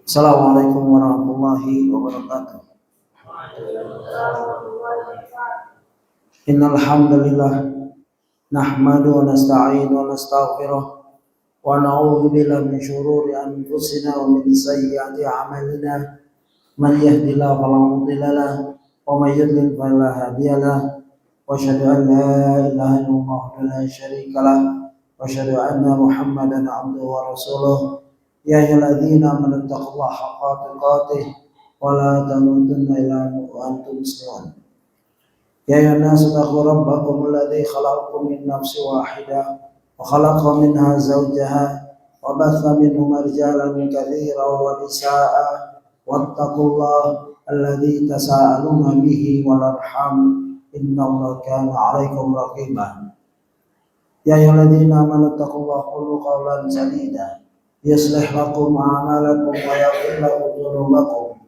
Assalamualaikum warahmatullahi wabarakatuh. Innal hamdalillah nahmadu wa nasta'inu wa nastaghfiruh wa na'udzu billahi min shururi anfusina wa min sayyiati a'malina. Man yahdihillahu fala mudilla lahu wa man yudlil fala hadiya lahu. Wa asyhadu an la ilaha illallah wahdahu la syarika lahu wa asyhadu anna Muhammadan 'abduhu wa rasuluh. Ya ayyuhalladzina amanu taqullaha haqqa tuqatih wa la tamutunna illa wa antum muslimun. Ya ayyuhan nasu taqu rabbakum alladzi khalaqakum min nafsin wahidah wa khalaqa minha zawjaha wa batha minhuma rijalan katsiran wa nisaa'a wattaqullaha alladzi tasaaluna bihi wal arham innallaha kana 'alaikum raqiba. Ya ayyuhalladzina amanu taqullaha qulu qawlan sadida yuslih lakum a'malakum wa yaghfir lakum dhunubakum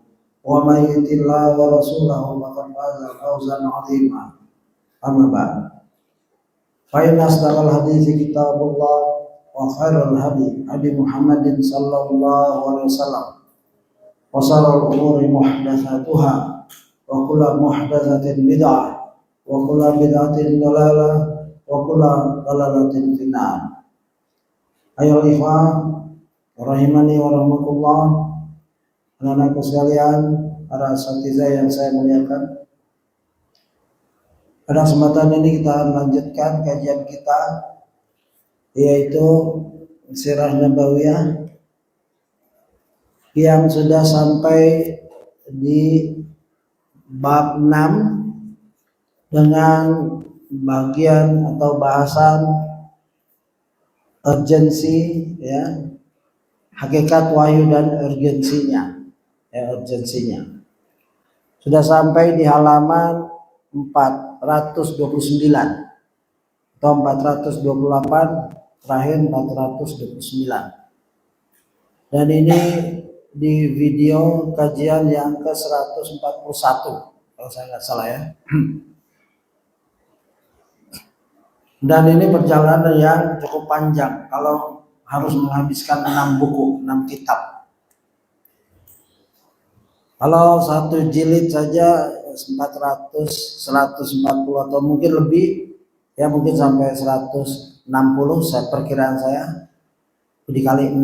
wa may yuti'illah wa rasulahu faqad faza fawzan 'azima. Amma ba'd. Fa inna asdaqal hadithi kitabullah wa khairal hadi Muhammadin sallallahu alaihi wasallam wa sharral umuri muhdatsatuha wa kullu muhdatsatin bid'ah wa kullu bid'atin dhalalah wa kullu dhalalatin finnar. Ayo ikhwan rahimani wa rahmatullah, anak-anakku sekalian, para asatidzah yang saya muliakan. Pada kesempatan ini kita akan lanjutkan kajian kita, yaitu Sirah Nabawiyah, yang sudah sampai di bab 6 dengan bagian atau bahasan urgensi, ya, hakikat wahyu dan urgensinya, sudah sampai di halaman 429 atau 428, terakhir 429. Dan ini di video kajian yang ke-141 kalau saya nggak salah, ya. Dan ini perjalanan yang cukup panjang kalau harus menghabiskan 6 buku, 6 kitab. Kalau satu jilid saja 400, 140 atau mungkin lebih, ya mungkin sampai 160, perkiraan saya dikali 6,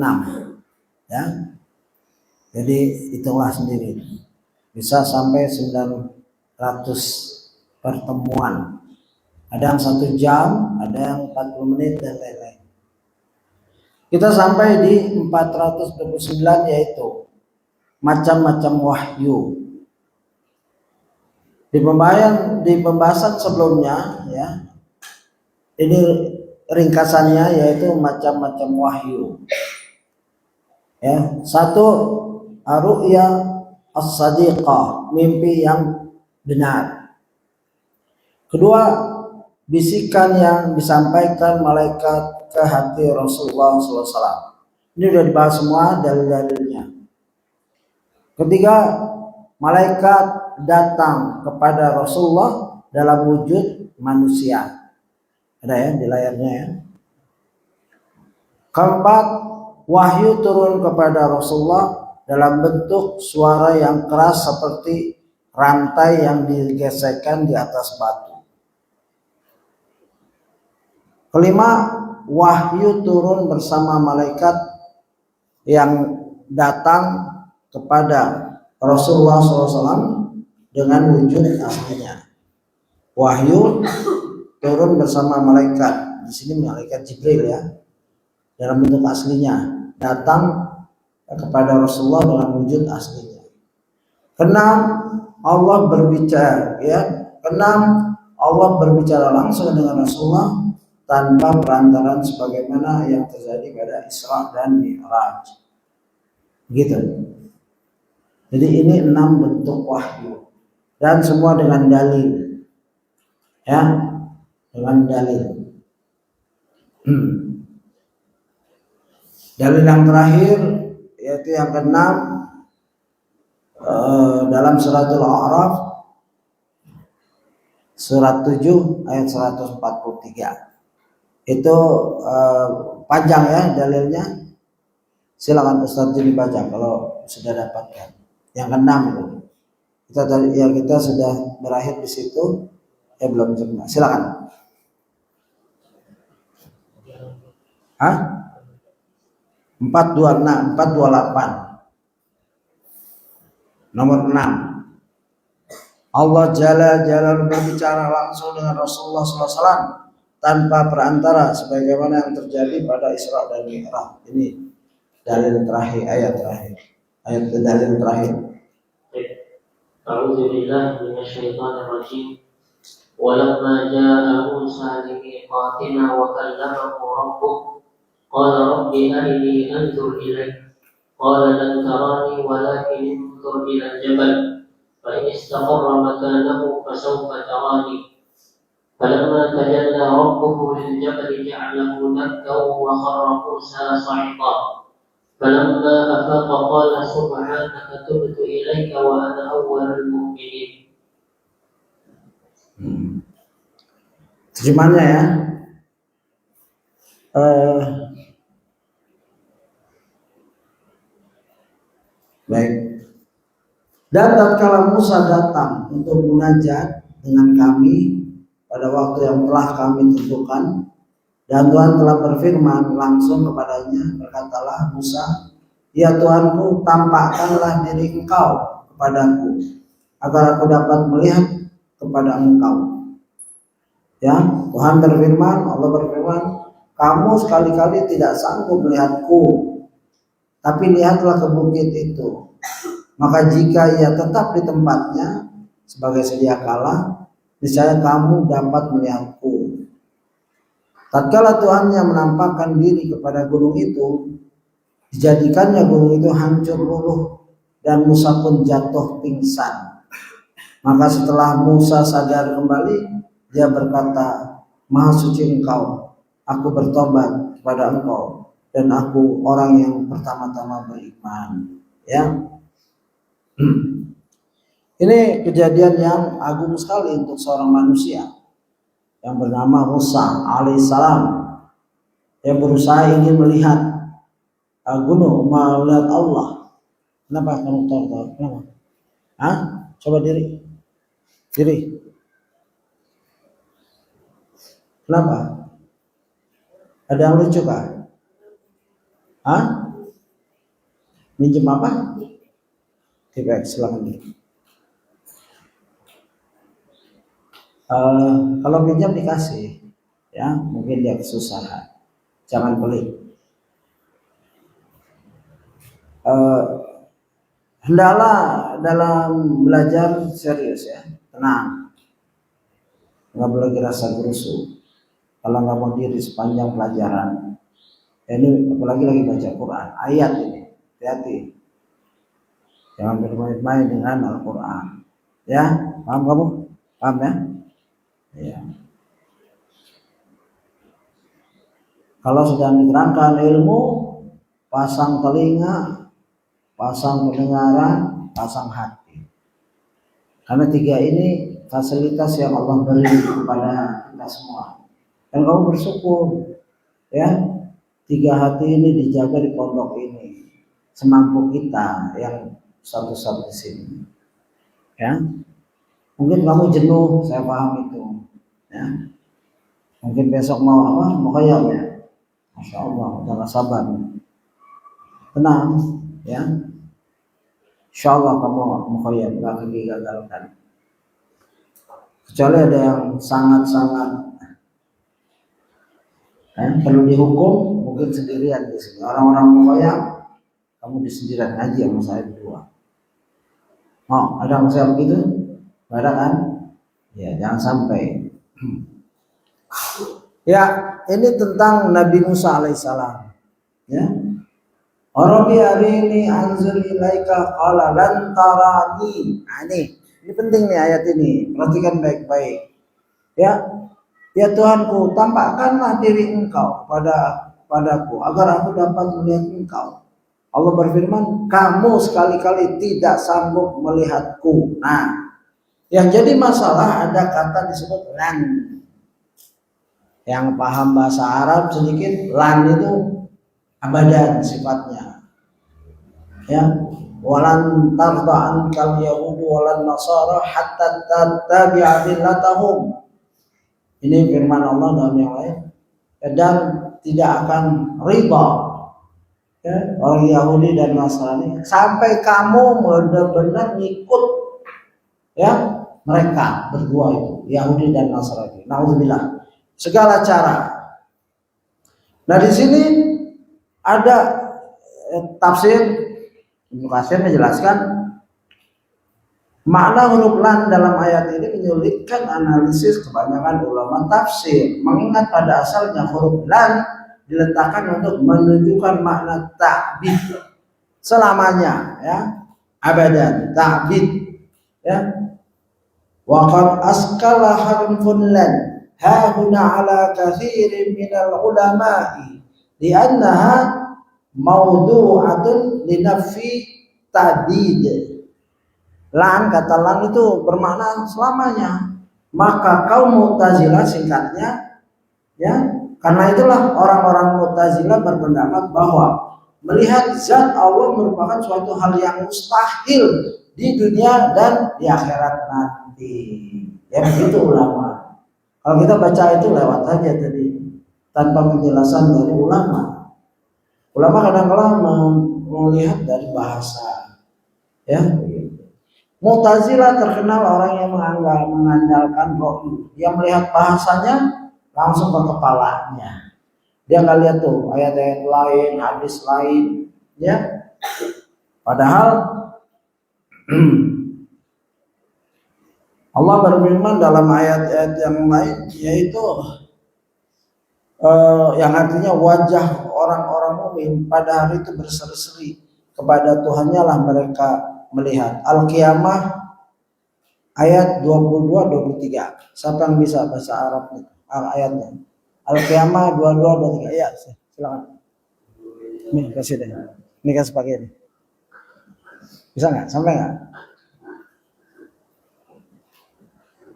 ya. Jadi itulah sendiri, bisa sampai 900 pertemuan. Ada yang 1 jam, ada yang 40 menit dan lain-lain. Kita sampai di 429, yaitu macam-macam wahyu. Di pembahasan sebelumnya, ya, ini ringkasannya, yaitu macam-macam wahyu. Ya, 1, ar-ru'ya as-sadiqah, mimpi yang benar. 2, bisikan yang disampaikan malaikat ke hati Rasulullah SAW. Ini sudah dibahas semua dalil-dalilnya. 3, malaikat datang kepada Rasulullah dalam wujud manusia. Ada ya di layarnya, ya. 4, wahyu turun kepada Rasulullah dalam bentuk suara yang keras seperti rantai yang digesekkan di atas batu. 5, wahyu turun bersama malaikat yang datang kepada Rasulullah SAW dengan wujud aslinya. Wahyu turun bersama malaikat. Di sini malaikat Jibril, ya, dalam bentuk aslinya datang kepada Rasulullah dengan wujud aslinya. 6, Allah berbicara, ya. 6, Allah berbicara langsung dengan Rasulullah tanpa perantaran sebagaimana yang terjadi pada Isra dan Mi'raj. Gitu. Jadi ini 6 bentuk wahyu dan semua dengan dalil, ya, dengan dalil. Dalil yang terakhir, yaitu yang ke-6, dalam suratul A'raf surat 7 ayat 143. Itu panjang, ya, dalilnya. Silakan Ustaz Juli baca kalau sudah dapatkan. Yang keenam itu. Kita sudah berakhir di situ. Belum semua. Silakan. Hah? 426, 428. Nomor 6. Allah Jalla Jalaluhu berbicara langsung dengan Rasulullah SAW tanpa perantara sebagaimana yang terjadi pada Isra dan Mi'raj. Ini dalil terakhir, ayat dalil terakhir. A'udzu billahi minasyaitonir rajim. Walamma jaa'a Musa limiqatina wa kallamahu rabbuh qala rabbi arini anzur ilayk qala lan tarani walakin انظر إلى الجبل فإن استقر مكانه فسوف تراني فلما تجلى ربه للجبل جعله دكا وخر موسى صعقا فلما أفاق قال سبحانك تبت إليك وأنا أول المؤمنين. Terjemahannya ya. Baik. Dan tatkala Musa datang untuk munajat dengan kami pada waktu yang telah kami tentukan, dan Tuhan telah berfirman langsung kepadanya, berkatalah Musa, ya Tuhanku, tampakkanlah diri engkau kepadaku, agar aku dapat melihat kepada engkau. Ya, Tuhan berfirman, Allah berfirman, kamu sekali-kali tidak sanggup melihatku, tapi lihatlah ke bukit itu. Maka jika ia tetap di tempatnya sebagai sedia kala, niscaya kamu dapat melihatku. Tatkala Tuhan yang menampakkan diri kepada gunung itu, dijadikannya gunung itu hancur luluh dan Musa pun jatuh pingsan. Maka setelah Musa sadar kembali, dia berkata, Maha suci engkau, aku bertobat kepada engkau dan aku orang yang pertama-tama beriman. Ya. Ini kejadian yang agung sekali untuk seorang manusia yang bernama Musa alaihissalam, yang berusaha ingin melihat gunung, melihat Allah. Kenapa kamu tahu? Kenapa? Hah? Coba diri. Kenapa? Ada yang lucu kah? Hah? Minjem apa? Baik, silakan. Kalau pinjam dikasih, ya mungkin dia kesusahan, jangan pelit. Hendaklah dalam belajar serius ya, tenang, nggak boleh dirasa gerusu. Kalau nggak mau diri sepanjang pelajaran, ini apalagi lagi baca Quran, ayat ini, hati-hati. Jangan bermain-main dengan Al-Quran. Ya, paham kamu? Paham ya? Ya. Kalau sedang diterangkan ilmu, pasang telinga, pasang pendengaran, pasang hati. Karena 3 ini fasilitas yang Allah beri kepada kita semua. Dan kamu bersyukur, ya, 3 hati ini dijaga di pondok ini, semampu kita yang satu-satu di sini. Ya, mungkin kamu jenuh, saya paham itu. Ya, mungkin besok mau apa? Mau khayal ya. Masya Allah, udah sabar. Tenang, ya. Insya Allah kamu mau khayal, gak digagalkan. Kecuali ada yang sangat-sangat perlu dihukum, mungkin sendirian di sini. Orang-orang mau khayal, kamu di sendirian aja sama saya berdua. Oh, ada masalah begitu? Ada kan? Ya, jangan sampai. Ya, ini tentang Nabi Musa alaihissalam. Ya. Rabbi arini anzur ilaika qala lan tarani. Nah, ini penting nih ayat ini. Perhatikan baik-baik. Ya. Ya Tuhanku, tampakkanlah diri engkau padaku agar aku dapat melihat engkau. Allah berfirman, kamu sekali-kali tidak sanggup melihatku. Nah, yang jadi masalah ada kata disebut lan. Yang paham bahasa Arab sedikit, lan itu abadan sifatnya. Ya, walan tarda ankal yahudu walan nasara hatta tattabi'a millatahum. Ini firman Allah dalam yang lain. Dan tidak akan riba, ya, orang Yahudi dan Nasrani sampai kamu benar-benar ngikut, ya, mereka berdua itu, Yahudi dan Nasrani. Nauzubillah. Segala cara. Nah, di sini ada tafsir Ibnu Katsir menjelaskan makna huruf lan dalam ayat ini menyulitkan analisis kebanyakan ulama tafsir, mengingat pada asalnya huruf lan diletakkan untuk menunjukkan makna ta'bid selamanya, ya, abadan, ta'bid, ya. Wa qad askala harfun lan ha huna ala katsirin minal ulama'i li'annaha mawdu'atun li nafi ta'bid. Lan, kata lan itu bermakna selamanya. Maka kaum Mu'tazilah singkatnya, ya, karena itulah orang-orang Mu'tazilah berpendapat bahwa melihat zat Allah merupakan suatu hal yang mustahil di dunia dan di akhirat nanti. Ya, begitu ulama. Kalau kita baca itu lewat aja tadi tanpa penjelasan dari ulama. Ulama kadang-kadang melihat dari bahasa, ya. Mu'tazilah terkenal orang yang mengandalkan roh. Dia melihat bahasanya langsung ke kepalanya. Dia nggak lihat tuh ayat-ayat lain, hadis lain, ya. Padahal Allah berfirman dalam ayat-ayat yang lain, yaitu yang artinya wajah orang-orang mukmin pada hari itu berseri-seri, kepada Tuhannya lah mereka melihat. Al-Qiyamah ayat 22-23. Siapa yang bisa bahasa Arabnya? Ayatnya. Al-Qiyamah 22-23. Ya, silakan. Nih kasih deh. Ini kasih pakai ini. Bisa nggak? Sampai nggak?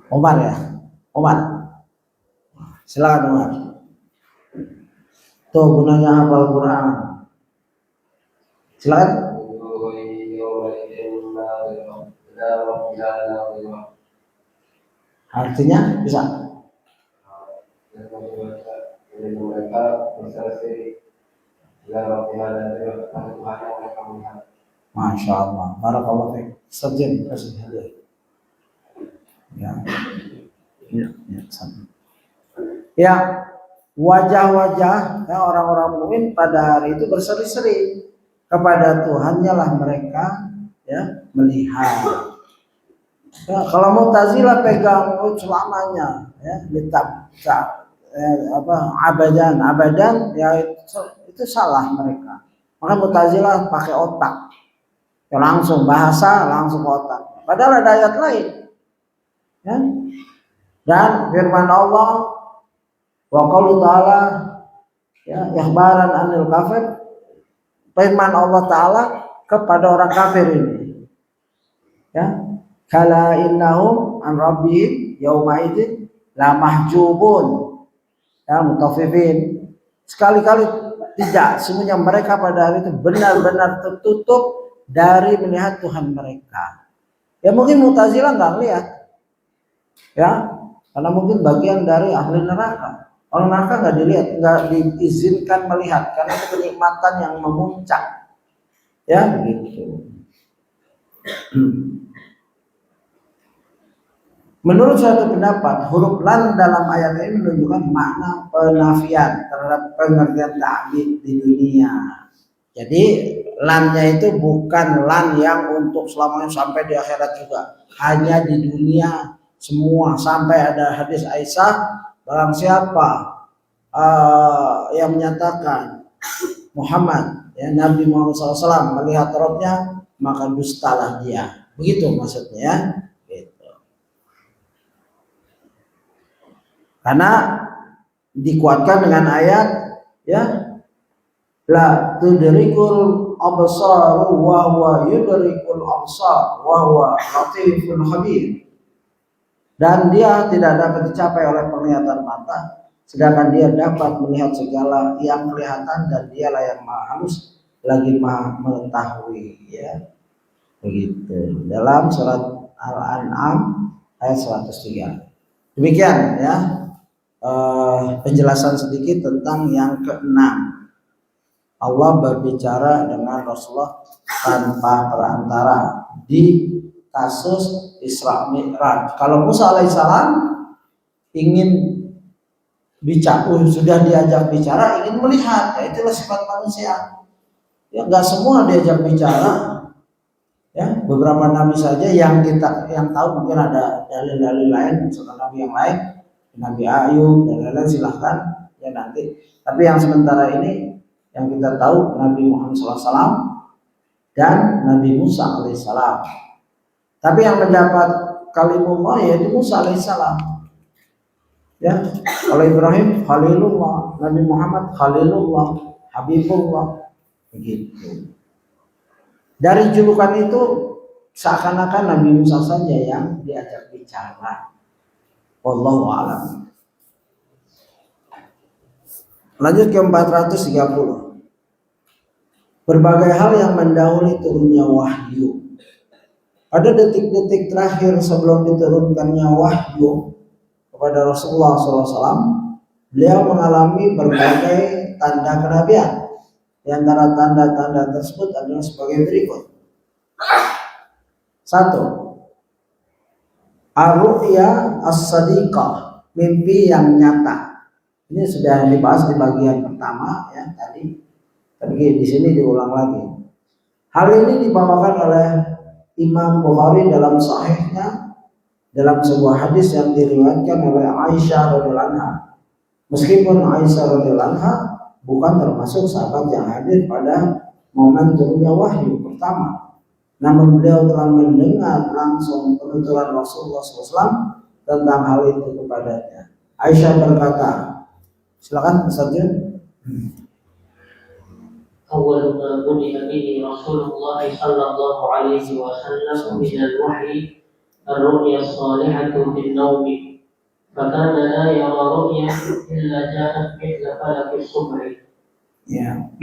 Omar ya. Omar. Silakan Omar. Tuh gunanya hafal Quran. Silakan. Artinya bisa. Masya Allah. Barakallahu fiik. Sarjan kasih hadiah. Ya. Ya, ya, sama. Ya, wajah-wajah, ya, orang-orang mukmin pada hari itu berseri-seri, kepada Tuhannya lah mereka, ya, melihat. Ya, kalau Mu'tazilah pegang selamanya, ya, abadan, ya, itu salah mereka. Maka Mu'tazilah pakai otak, ya, langsung bahasa langsung ke otak. Padahal ada ayat lain, ya. Dan firman Allah wa qaulu ta'ala, ya, ikhbaran anil kafir, firman Allah Ta'ala kepada orang kafir ini, ya, kala innahum an rabbihim yauma idzin la mahjubun, ya, mutaffifin. Sekali-kali tidak, semuanya mereka pada hari itu benar-benar tertutup dari melihat Tuhan mereka. Ya, mungkin Mu'tazilah nggak lihat, ya, karena mungkin bagian dari ahli neraka. Orang neraka nggak dilihat, nggak diizinkan melihat karena itu kenikmatan yang memuncak, ya, begitu. Menurut suatu pendapat, huruf lan dalam ayat ini menunjukkan makna penafian terhadap pengertian ta'bid di dunia. Jadi lannya itu bukan lan yang untuk selamanya sampai di akhirat juga, hanya di dunia semua. Sampai ada hadis Aisyah, barang siapa yang menyatakan Muhammad, ya, Nabi Muhammad SAW melihat Rabbnya, maka dustalah dia. Begitu maksudnya, ya. Gitu. Karena dikuatkan dengan ayat, ya, la tudrikul absar wa huwa yudrikul absar wa huwa latiful khabir. Dan dia tidak dapat dicapai oleh penglihatan mata, sedangkan dia dapat melihat segala yang kelihatan dan dialah yang maha halus lagi Maha mengetahui, ya. Begitu. Dalam surat Al-An'am ayat 103. Demikian ya, penjelasan sedikit tentang yang keenam. Allah berbicara dengan Rasulullah tanpa perantara di kasus Isra Mi'raj. Kalau Musa alaihissalam ingin bicara, sudah diajak bicara, ingin melihat, ya itulah sifat manusia. Ya nggak semua diajak bicara. Ya, beberapa nabi saja yang tahu, mungkin ada dalil-dalil lain, misalkan nabi yang lain, Nabi Ayub dan lain-lain, silahkan ya nanti. Tapi yang sementara ini yang kita tahu Nabi Muhammad SAW dan Nabi Musa alaihissalam. Tapi yang mendapat kalimullah yaitu Musa alaihissalam. Ya, kalau Ibrahim Khalilullah, Nabi Muhammad Khalilullah, Habibullah, begitu. Dari julukan itu seakan-akan Nabi Musa saja yang diajak bicara. Wallahu a'lam. Lanjut ke 430. Berbagai hal yang mendahului turunnya wahyu. Pada detik-detik terakhir sebelum diturunkannya wahyu kepada Rasulullah SAW, beliau mengalami berbagai tanda kenabian. Di antara tanda-tanda tersebut adalah sebagai berikut. 1. Ar-ru'ya as-sadiqah, mimpi yang nyata. Ini sudah dibahas di bagian pertama ya tadi. Tapi di sini diulang lagi. Hal ini dibawakan oleh Imam Bukhari dalam sahihnya dalam sebuah hadis yang diriwayatkan oleh Aisyah radhiyallahu anha. Meskipun Aisyah radhiyallahu anha bukan termasuk sahabat yang hadir pada momen turunnya wahyu pertama, namun beliau telah mendengar langsung penuturan Rasulullah SAW tentang hal itu kepadanya. Aisyah berkata, silakan Ustaz Jun. أول ما بدأ به رسول الله صلى الله عليه وسلم من الوحي الرؤيا الصالحة في النوم فكان لا يرى رؤيا إلا جاءت مثل فلك الصبح. Ya.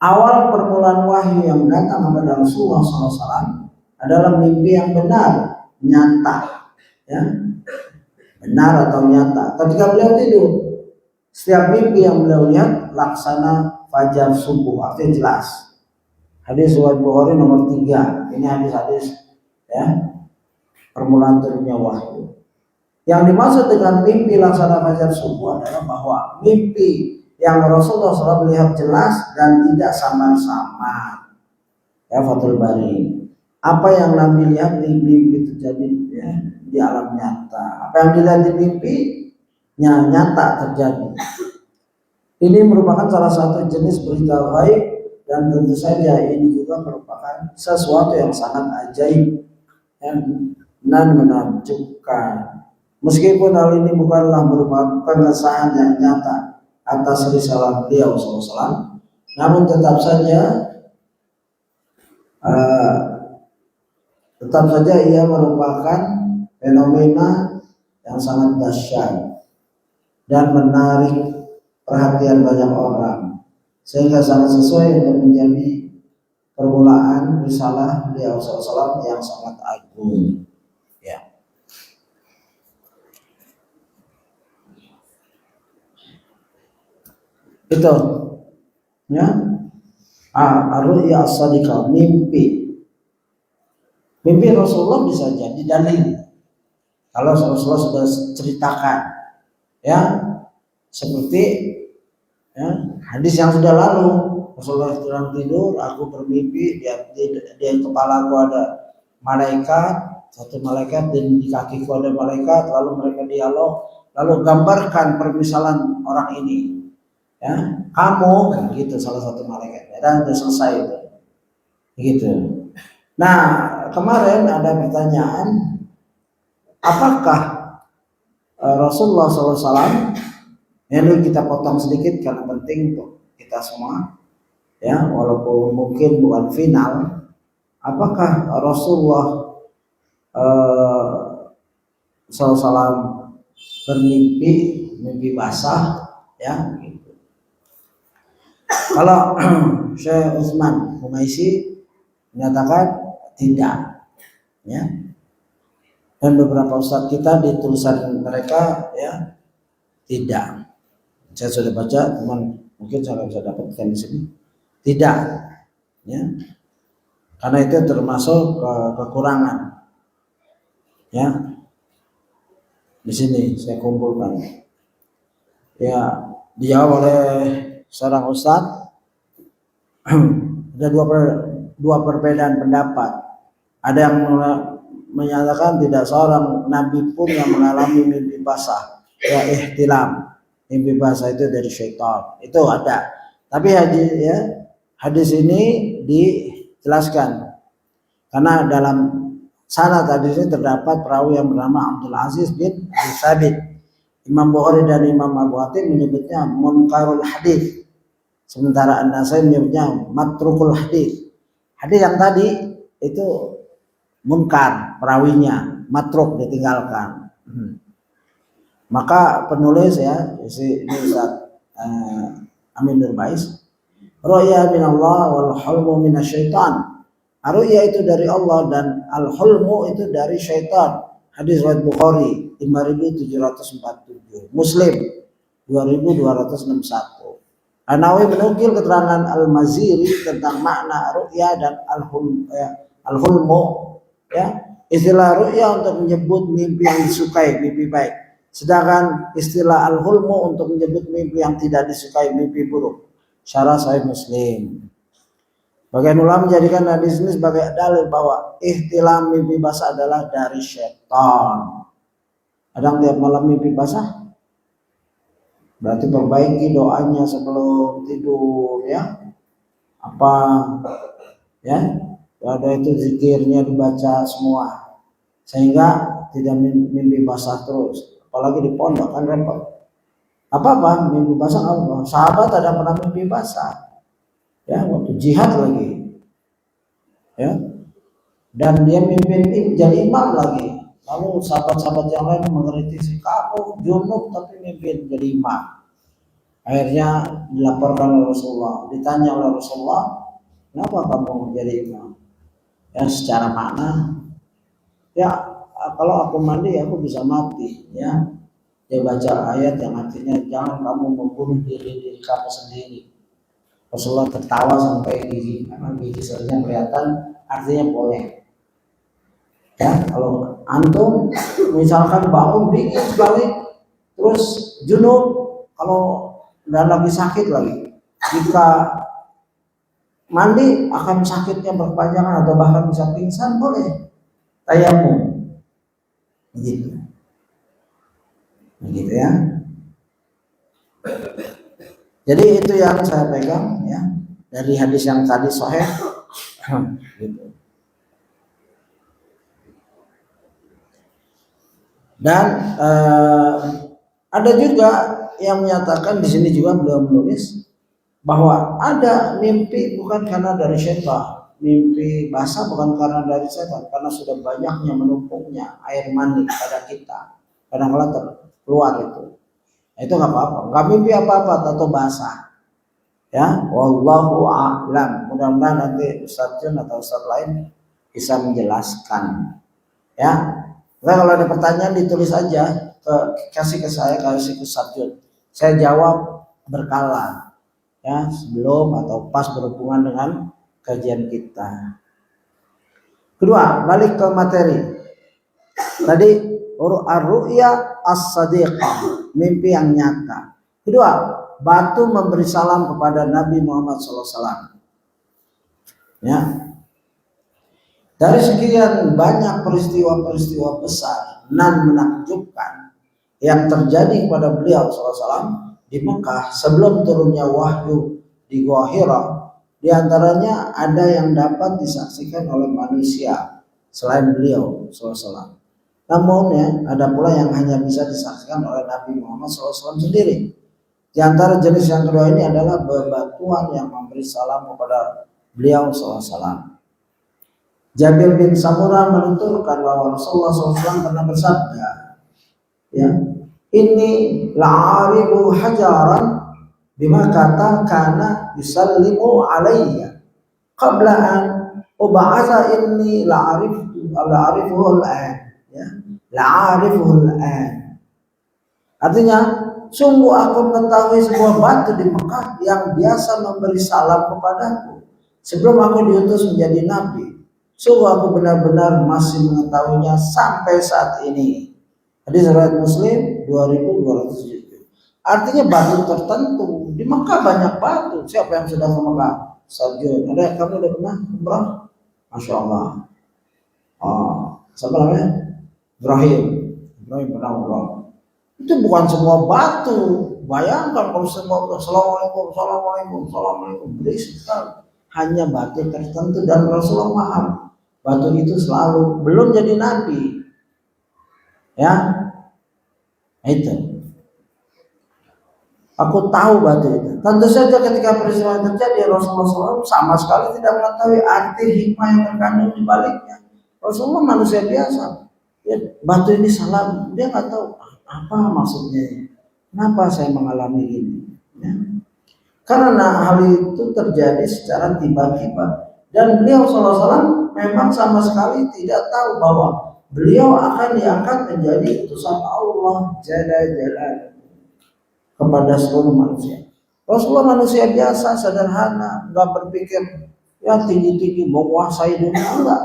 Awal permulaan wahyu yang datang kepada Rasulullah SAW adalah mimpi yang benar, nyata, ya, benar atau nyata. Ketika beliau tidur, setiap mimpi yang beliau lihat laksana fajar subuh, artinya jelas. Hadis riwayat Bukhari nomor 3. Ini hadis-hadis ya permulaan turunnya wahyu. Yang dimaksud dengan mimpi laksana fajar subuh adalah bahwa mimpi yang Rasulullah SAW melihat jelas dan tidak samar-samar. Ya, Fathul Bari. Apa yang Nabi lihat di mimpi terjadi ya, di alam nyata. Apa yang dilihat di mimpi nyata terjadi. Ini merupakan salah satu jenis berita gaib dan tentu saja ini juga merupakan sesuatu yang sangat ajaib dan menakjubkan. Meskipun hal ini bukanlah merupakan pengesahan yang nyata atas risalah beliau SAW, namun tetap saja ia merupakan fenomena yang sangat dahsyat dan menarik perhatian banyak orang, sehingga sangat sesuai untuk menjadi permulaan risalah beliau SAW yang sangat agung. Ya. Itu ya, ar-ru'ya as-sadiqah, mimpi Rasulullah bisa jadi dalil kalau Rasulullah sudah ceritakan ya, seperti ya, hadis yang sudah lalu. Rasulullah sedang tidur, aku bermimpi di kepala aku ada malaikat, satu malaikat, dan di kakiku ada malaikat, lalu mereka dialog, lalu gambarkan permisalan orang ini ya, kamu kan gitu, salah satu malaikat, dan sudah selesai itu gitu. Nah, kemarin ada pertanyaan, apakah Rasulullah SAW, ini kita potong sedikit karena penting untuk kita semua ya, walaupun mungkin bukan final. Apakah Rasulullah SAW bermimpi, mimpi basah ya gitu. Kalau Syekh Utsman Humaisi menyatakan tidak, ya. Dan beberapa ustadz kita di tulisan mereka ya tidak. Saya sudah baca, teman mungkin saya bisa dapatkan di sini. Tidak, ya. Karena itu termasuk kekurangan, ya. Di sini saya kumpulkan. Ya, dijawab oleh seorang ustadz. Ada dua perbedaan pendapat. Ada yang menyatakan tidak seorang nabi pun yang mengalami mimpi basah, ya ihtilam. Mimpi basah itu dari syaitan, itu ada. Tapi hadis ini dijelaskan karena dalam sanad hadis ini terdapat perawi yang bernama Abdul Aziz bin Sabit. Imam Bukhari dan Imam Abu Hatim menyebutnya munkarul hadis, sementara An-Nasai menyebutnya matrukul hadis. Hadis yang tadi itu munkar perawinya, matruk ditinggalkan. Maka penulis ya ini Ustaz Amin Nurbais, ru'ya min Allah wal hulmu minasyaitan. Ru'ya itu dari Allah dan al-hulmu itu dari syaitan. Hadis riwayat Bukhari 5747, Muslim 2261. An-Nawawi menukil keterangan Al-Maziri tentang makna ru'ya dan al-hulmu, ya. Istilah ru'ya untuk menyebut mimpi yang disukai, mimpi baik. Sedangkan istilah al-hulmu untuk menyebut mimpi yang tidak disukai, mimpi buruk. Syarah Sahih Muslim. Bagian ulama menjadikan hadis ini sebagai dalil bahwa ihtilam mimpi basah adalah dari syaitan. Ada yang tiap malam mimpi basah? Berarti perbaiki doanya sebelum tidur, ya. Apa, ya? Ada itu zikirnya dibaca semua, sehingga tidak mimpi basah terus. Apalagi di pondok kan repot. Apa mimpi basah? Apa? Sahabat ada pernah mimpi basah, ya, waktu jihad lagi, ya, dan dia mimpi jadi imam lagi. Lalu sahabat-sahabat yang lain mengkritisi, kamu junub tapi mimpi jadi imam. Akhirnya dilaporkan oleh Rasulullah, ditanya oleh Rasulullah, kenapa kamu jadi imam? Ya, secara makna, ya, kalau aku mandi aku bisa mati, ya. Dia baca ayat yang artinya jangan kamu membunuh diri kamu sendiri. Rasulullah tertawa sampai gigi, karena gigi sernya kelihatan, artinya boleh. Ya, kalau antum misalkan bangun dingin sekali, terus junub, kalau dan lagi sakit lagi, jika mandi akan sakitnya berkepanjangan atau bahkan bisa pingsan, boleh tayamum, begitu ya. Jadi itu yang saya pegang, ya, dari hadis yang tadi sahih. Gitu. Dan ada juga yang menyatakan, di sini juga beliau menulis bahwa ada mimpi bukan karena dari syaitan, mimpi basah bukan karena dari syaitan, karena sudah banyaknya menumpuknya air mani pada kita, kadang-kadang keluar itu. Itu nggak apa-apa, nggak mimpi apa-apa atau basah, ya. Wallahu a'lam. Mudah-mudahan nanti Ustaz Jun atau Ustaz lain bisa menjelaskan, ya. Nah, kalau ada pertanyaan ditulis aja, kasih ke saya, kasih ke Ustaz Jun. Saya jawab berkala, ya, sebelum atau pas berhubungan dengan kajian kita. Kedua, balik ke materi. Tadi ar-ru'ya as-sadiqah, mimpi yang nyata. Kedua, batu memberi salam kepada Nabi Muhammad SAW. Ya. Dari sekian banyak peristiwa-peristiwa besar nan menakjubkan yang terjadi pada beliau SAW di Mekah sebelum turunnya wahyu di Gua Hira, di antaranya ada yang dapat disaksikan oleh manusia selain beliau SAW. Namun ya, ada pula yang hanya bisa disaksikan oleh Nabi Muhammad SAW sendiri. Di antara jenis yang kedua ini adalah bebatuan yang memberi salam kepada beliau SAW. Jabir bin Samurah menuturkan bahwa Rasulullah SAW pernah bersabda, ya, ini la'aribu hajaran bima kata kana yusallimu alayya qabla an ub'atha inni la'arifuhu al-an, ya, la'arifuhu al-an. Artinya, sungguh aku mengetahui sebuah batu di Mekah yang biasa memberi salam kepadaku sebelum aku diutus menjadi nabi. Sungguh aku benar-benar masih mengetahuinya sampai saat ini. Hadis riwayat Muslim 2207. Artinya batu tertentu di Mekah banyak batu. Siapa yang sudah ke Mekah? Sarjun. Ada kamu udah pernah umrah? Masya Allah. Oh, siapa namanya? Ibrahim pernah umrah. Itu bukan semua batu. Bayangkan kalau semua assalamualaikum berisik sekali. Hanya batu tertentu dan Rasulullah paham batu itu selalu belum jadi nabi, ya. Itu aku tahu batu itu. Tentu saja ketika peristiwa terjadi Rasulullah SAW sama sekali tidak mengetahui arti hikmah yang terkandung di baliknya. Rasulullah manusia biasa, ya, batu ini salam, dia nggak tahu apa maksudnya, kenapa saya mengalami ini, ya. Karena hal itu terjadi secara tiba-tiba dan beliau SAW memang sama sekali tidak tahu bahwa beliau akan diangkat menjadi utusan Allah Jalla Jalaluhu kepada seluruh manusia. Rasulullah manusia biasa, sederhana, nggak berpikir ya tinggi-tinggi mau kuasai dunia, enggak.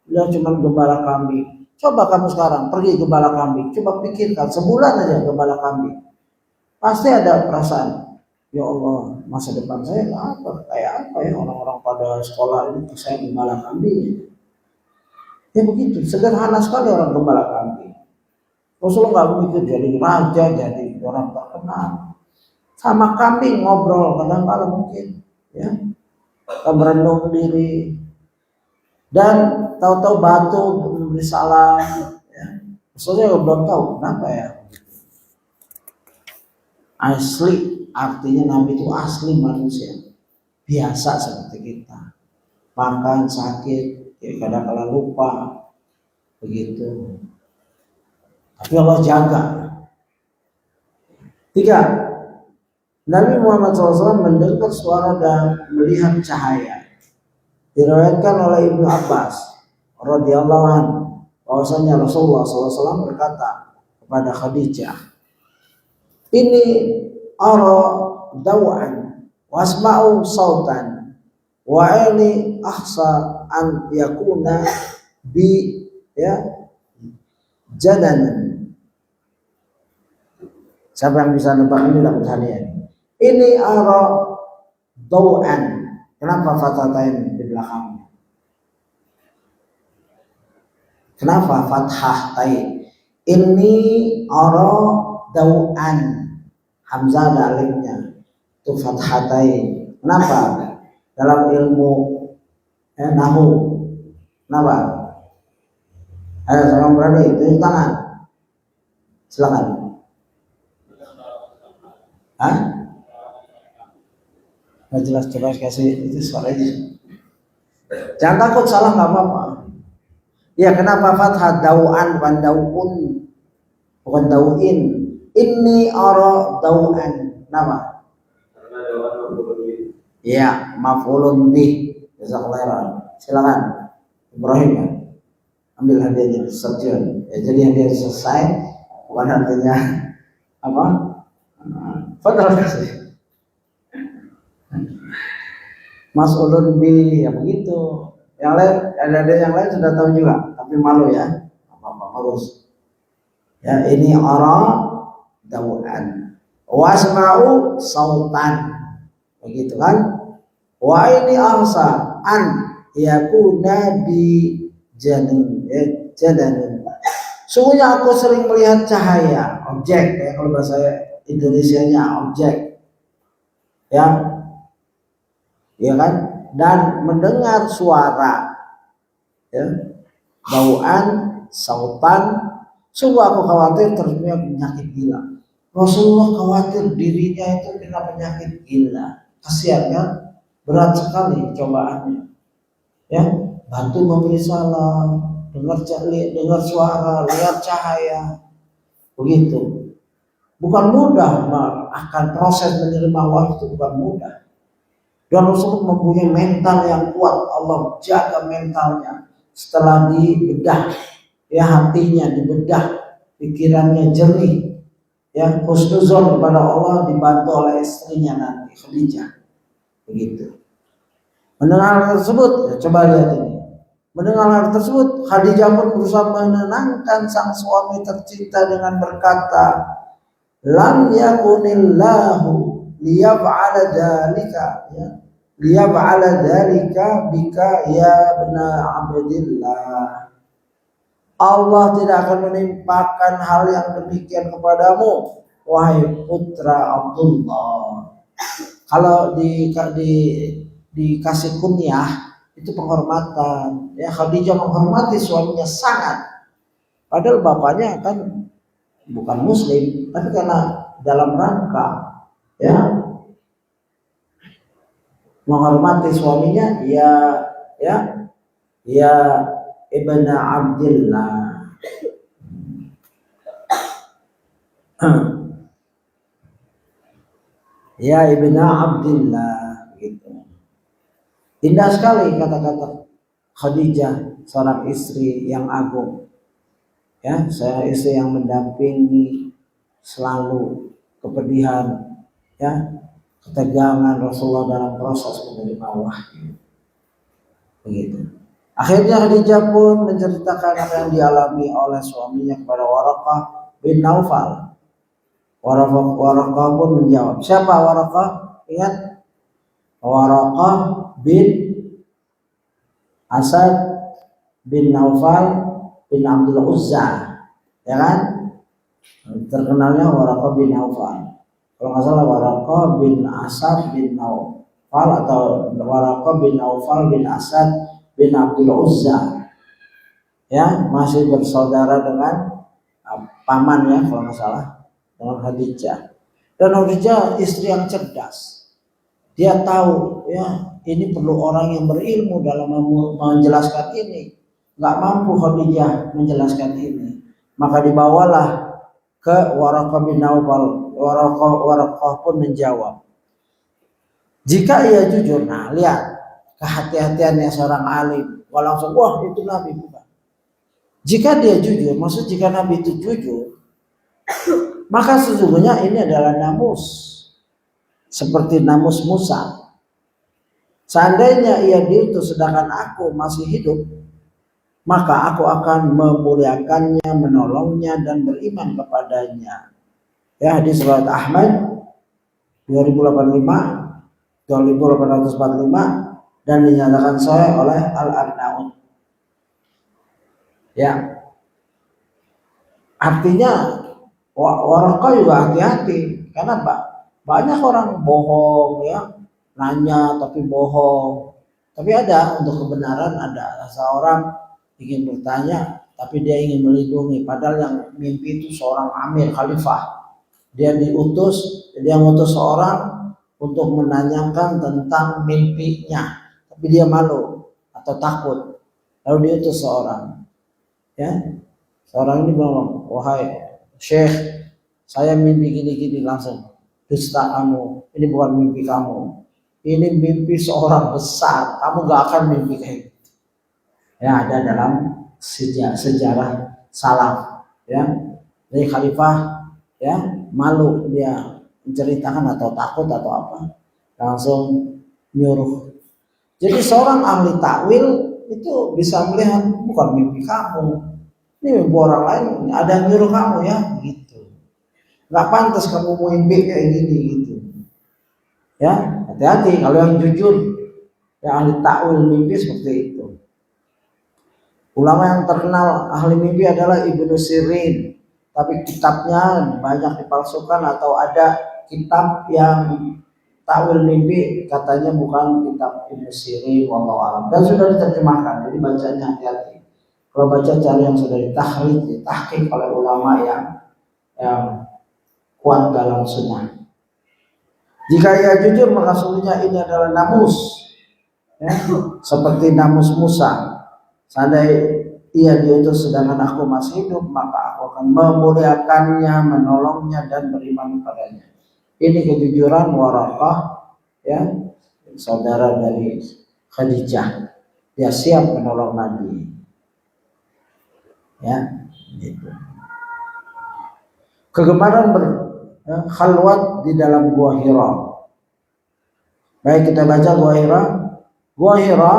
Beliau cuma gembala kambing. Coba kamu sekarang pergi gembala kambing, coba pikirkan sebulan aja gembala kambing, pasti ada perasaan, ya Allah, masa depan saya kayak apa ya, orang-orang pada sekolah ini saya gembala kambing. Ya begitu, sederhana sekali orang gembala kambing. Rasulullah nggak mikir jadi raja, jadi orang terkenal. Sama kambing ngobrol kadang-kadang mungkin, ya, berendam diri dan tahu-tahu batu memberi salam, ya. Rasulullah belum tahu kenapa ya. Asli, artinya Nabi itu asli manusia biasa seperti kita, makan sakit, ya kadang-kadang lupa, begitu. Tapi Allah jaga. 3. Nabi Muhammad SAW mendengar suara dan melihat cahaya. Diriwayatkan oleh Ibnu Abbas radhiyallahu anhu bahwasanya Rasulullah SAW berkata kepada Khadijah, ini ara dawan wasma'u sautan wa ini ahsa an yakuna bi, ya, jadanan. Siapa yang bisa nebak ini dapat hadiah. Ini ara dawan. Kenapa fathatain di belakangnya? Kenapa fathah tain? Ini ara dawan. Hamzah ada alifnya. Itu fathatain. Kenapa? Dalam ilmu nahwu. Kenapa? Ayo seorang berani tunjuk tangan. Silakan. Hah? Nggak jelas, coba kasih itu suaranya. Jangan takut salah, nggak apa-apa. Ya, kenapa fathah dawan bukan daun, bukan dauin? Ini ara dawan. Nama? Ya, maf'ulun bih. Jazakallahu. Silakan. Ibrahim ya. Ambil hadiahnya, Sarjun. Ya, jadi hadiah selesai, bukan artinya apa? Fadhal kasih. Mas ulun bi, ya begitu. Yang lain, ada yang lain sudah tahu juga, tapi malu ya. Apa-apa bagus. Ya, ini ara dawan. Wasma'u sautan. Begitu kan? Wa ini ahsa an yakuna bi janun, ya, janun. Sungguhnya aku sering melihat cahaya, objek, ya, kalau bahasa Indonesianya objek. Ya. Ya kan, dan mendengar suara, ya, bauan, sautan. Sungguh aku khawatir terkena penyakit gila. Rasulullah khawatir dirinya itu kena penyakit gila. Kasihan kan, berat sekali cobaannya. Ya, bantu memberi salam, dengar suara, lihat cahaya, begitu. Bukan mudah, akan proses menerima wahyu itu bukan mudah. Dan Rasulullah mempunyai mental yang kuat. Allah jaga mentalnya. Setelah dibedah, ya hatinya dibedah, pikirannya jernih, ya husnuzon kepada Allah, dibantu oleh istrinya nanti Khadijah. Begitu. Mendengar hal tersebut, ya, coba lihat ini. Mendengar hal tersebut, Khadijah pun berusaha menenangkan sang suami tercinta dengan berkata, "Lam yakunillahu liyaf'ala dzalika, ya. Liyaf'ala dzalika bika ya ibna Abdillah." Allah tidak akan menimpakan hal yang demikian kepadamu, wahai putra Abdullah. Kalau dikasih kunyah itu penghormatan. Ya, Khadijah menghormati suaminya sangat. Padahal bapaknya kan bukan muslim, tapi karena dalam rangka ya menghormati suaminya, ya ibna Abdillah. Ya ibna Abdillah, gitu. Indah sekali kata-kata Khadijah, seorang istri yang agung. Ya, seorang istri yang mendampingi selalu kepedihan, ya, ketegangan Rasulullah dalam proses menerima wahyu. Begitu. Akhirnya Khadijah pun menceritakan apa yang dialami oleh suaminya kepada Waraqah bin Naufal. Waraqah pun menjawab. Siapa Waraqah? Ingat? Waraqah bin Asad bin Naufal bin Abdul Uzza, ya kan? Terkenalnya Waraqah bin Naufal. Kalau nggak salah Waraqah bin Asad bin Naufal atau Waraqah bin Naufal bin Asad bin Abdul Uzza, ya, masih bersaudara dengan paman, ya kalau nggak salah, dengan Khadijah. Dan Khadijah istri yang cerdas. Dia tahu, ya, ini perlu orang yang berilmu dalam menjelaskan ini. Nggak mampu Khadijah menjelaskan ini, maka dibawalah ke Waraqah bin Naufal. Waraqah pun menjawab, jika ia jujur. Nah, lihat kehati-hatiannya seorang alim. Kalau langsung wah itu Nabi, bukan. Jika dia jujur, maksud jika Nabi itu jujur, maka sesungguhnya ini adalah namus, seperti namus Musa. Seandainya ia diutus sedangkan aku masih hidup, maka aku akan memuliakannya, menolongnya, dan beriman kepadanya. Ya, hadis riwayat Ahmad 2845 dan dinyatakan sahih oleh Al-Arnaud. Ya, artinya Waraqah juga hati-hati, karena banyak orang bohong, ya, nanya tapi bohong. Tapi ada untuk kebenaran, ada seorang ingin bertanya tapi dia ingin melindungi, padahal yang mimpi itu seorang amir khalifah. Dia ngutus seorang untuk menanyakan tentang mimpinya, tapi dia malu atau takut. Lalu dia utus seorang, ya, seorang ini bilang, wahai Syekh, saya mimpi gini-gini. Langsung, dusta kamu, ini bukan mimpi kamu, ini mimpi seorang besar, kamu gak akan mimpi kayak gitu. Ya, ada dalam sejarah salaf, ya. Dari khalifah, ya, malu dia menceritakan atau takut atau apa, langsung nyuruh. Jadi seorang ahli takwil itu bisa melihat bukan mimpi kamu, ini mimpi orang lain, ada yang nyuruh kamu, ya, gitu. Nggak pantas kamu mau mimpi kayak gini, gitu. Ya, hati-hati kalau yang jujur, yang ahli takwil mimpi seperti itu. Ulama yang terkenal ahli mimpi adalah Ibnu Sirin, tapi kitabnya banyak dipalsukan, atau ada kitab yang takwil mimpi katanya bukan kitab Ibnu Sirin, wallahu a'lam, dan sudah diterjemahkan, jadi bacanya hati-hati. Kalau baca cari yang sudah ditahqiq oleh ulama yang kuat dalam sunnah. Jika ia jujur, maka sesungguhnya ini adalah namus, ya, seperti namus Musa. Seandainya ia diutus sedangkan aku masih hidup, maka aku akan memuliakannya, menolongnya, dan beriman kepadanya. Ini kejujuran Waraqah, ya, saudara dari Khadijah. Dia siap menolong Nabi. Ya, gitu. Kegemaran berkhalwat di dalam Gua Hira. Baik, kita baca Gua Hira. Gua Hira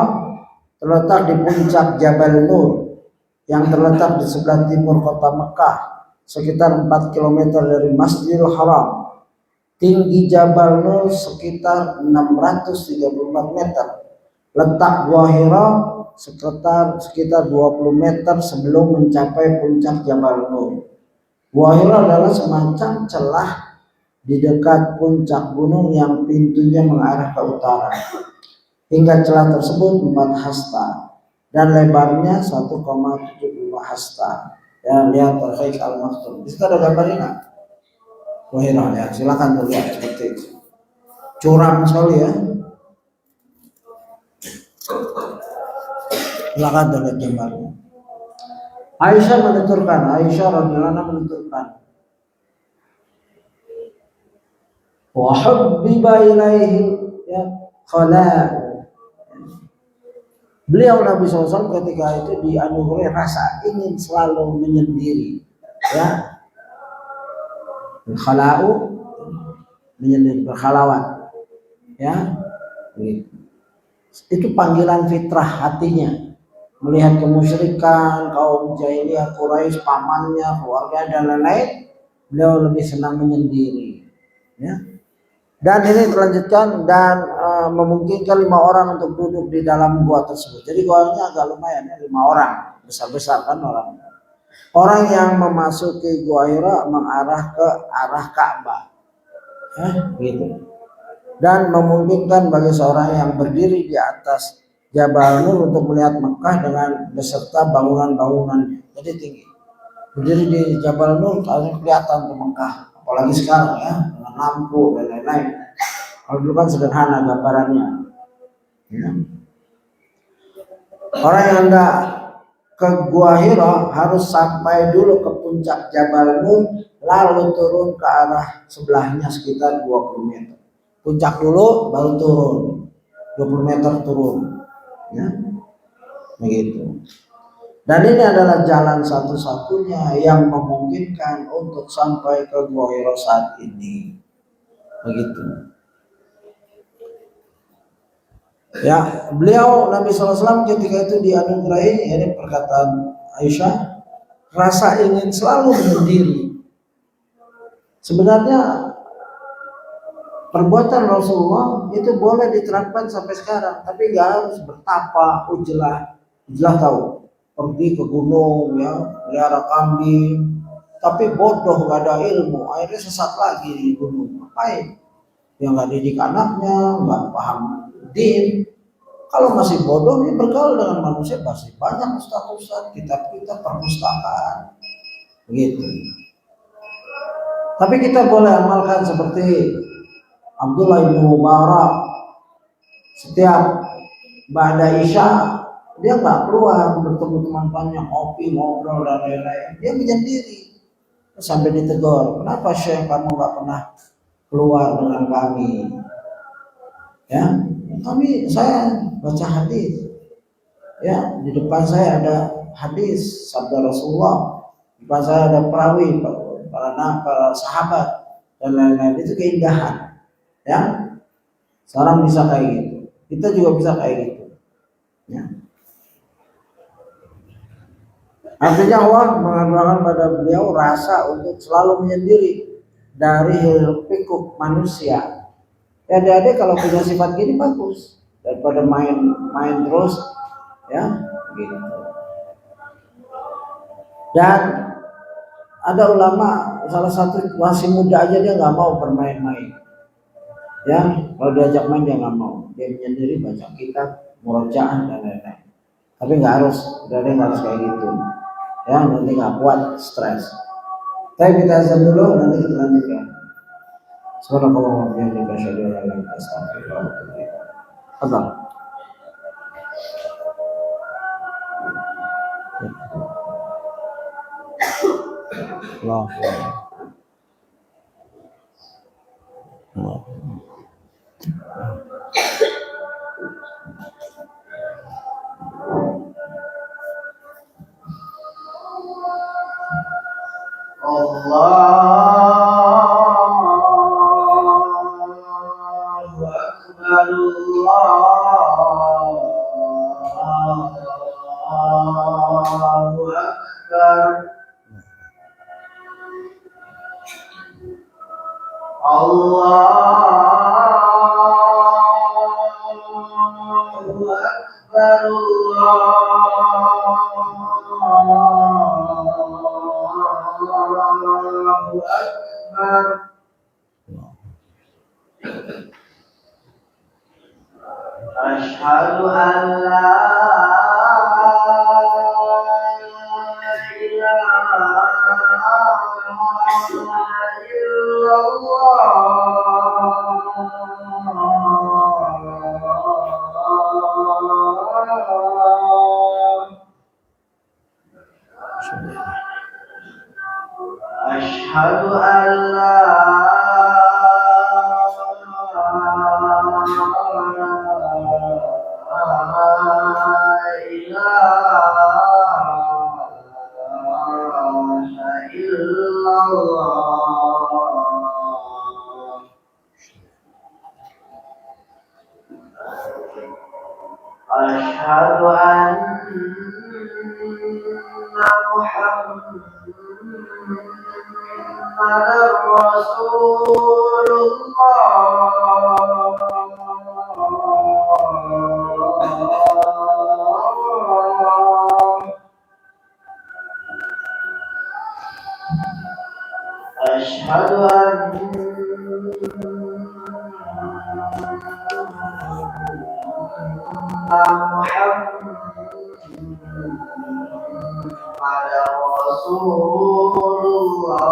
terletak di puncak Jabal Nur yang terletak di sebelah timur kota Mekah, sekitar 4 km dari Masjidil Haram. Tinggi Jabal Nur sekitar 634 meter. Letak Gua Hira sekitar 20 meter sebelum mencapai puncak Jabal Nur. Gua Hira adalah semacam celah di dekat puncak gunung yang pintunya mengarah ke utara. Hingga celah tersebut 4 hasta dan lebarnya 1,75 hasta. Ya, lihat terkait al-maktub. Di situ ada gambarnya nggak? Gua Hira ya, silakan lihat seperti itu. Curam sekali ya. Silakan lihat gambarnya. Aisyah radhiyallahu anha menuturkan, wa hubbiba ilaihi ya khala. Beliau Nabi SAW ketika itu dianugerahi rasa ingin selalu menyendiri, ya. Khala'u menyendiri, berkhalawat, ya. Itu panggilan fitrah hatinya. Melihat kemusyrikan, kaum jahiliyah Quraisy, pamannya, keluarga dan lain-lain, beliau lebih senang menyendiri. Ya. Dan ini terlanjutkan dan memungkinkan 5 orang untuk duduk di dalam gua tersebut. Jadi guanya agak lumayan ya, 5 orang, besar-besar kan orang. Orang yang memasuki Gua Hira mengarah ke arah Ka'bah, gitu. Dan memungkinkan bagi seorang yang berdiri di atas Jabal Nur untuk melihat Mekah dengan beserta bangunan-bangunannya. Jadi tinggi. Berdiri di Jabal Nur harus kelihatan ke Mekah. Apalagi sekarang ya, dengan lampu dan lain-lain. Kalau dulu kan sederhana gambarannya. Ya. Orang yang hendak ke Gua Hira harus sampai dulu ke puncak Jabal Nur, lalu turun ke arah sebelahnya sekitar 20 meter. Puncak dulu, baru turun. 20 meter turun. Ya, begitu. Dan ini adalah jalan satu-satunya yang memungkinkan untuk sampai ke Gua Hira saat ini. Begitu. Ya, beliau Nabi SAW ketika itu dianugerahi, ini perkataan Aisyah, rasa ingin selalu menyendiri. Sebenarnya perbuatan Rasulullah itu boleh diterapkan sampai sekarang, tapi nggak harus bertapa, ujlah tahu, pergi ke gunung ya, melihara kambing, tapi bodoh nggak ada ilmu, akhirnya sesat lagi di gunung. Ngapain? Yang nggak didik anaknya, nggak paham din. Kalau masih bodoh, ini bergaul dengan manusia masih banyak ustaz-ustaz, kitab-kitab perpustakaan, begitu. Tapi kita boleh amalkan seperti Abdullah bin Mubarak, setiap ba'da Isya dia nggak keluar bertemu teman-temannya, ngopi, ngobrol dan lain-lain. Dia menyendiri sampai ditegur, kenapa Syekh kamu nggak pernah keluar dengan kami? Ya, saya baca hadis. Ya, di depan saya ada hadis sabda Rasulullah, di depan saya ada perawi, para sahabat dan lain-lain. Itu keindahan. Ya, seorang bisa kayak gitu, kita juga bisa kayak gitu. Ya. Artinya Allah menganugerahkan pada beliau rasa untuk selalu menyendiri dari hiruk pikuk manusia. Ya, adik-adik kalau punya sifat gini bagus daripada main terus, ya, gitu. Dan ada ulama salah satu masih muda aja dia nggak mau bermain-main. Ya, kalau diajak main dia nggak mau, dia menyendiri baca kitab, murojaah dan lain-lain. Tapi nggak harus, dia nggak harus kayak gitu. Ya, nanti nggak kuat, stres. Tapi kita azan dulu, nanti kita lanjutkan. Subhanallah wa bihamdihi asyhadu an la ilaha illa anta astaghfiruka wa atubu ilaik. Fadhal. Allah. Allah. أشهد أن لا أشهد أن لا أشهد أن محمدا رسول الله أشهد أن محمدا رسول الله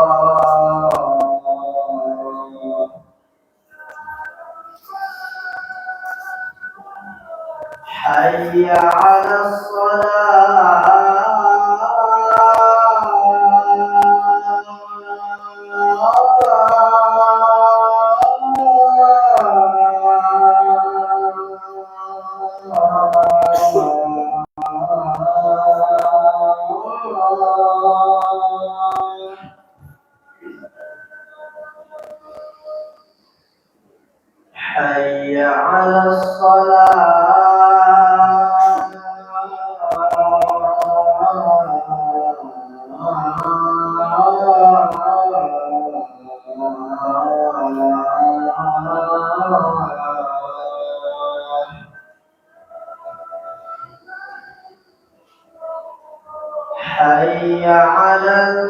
حي على حي على حي على حي على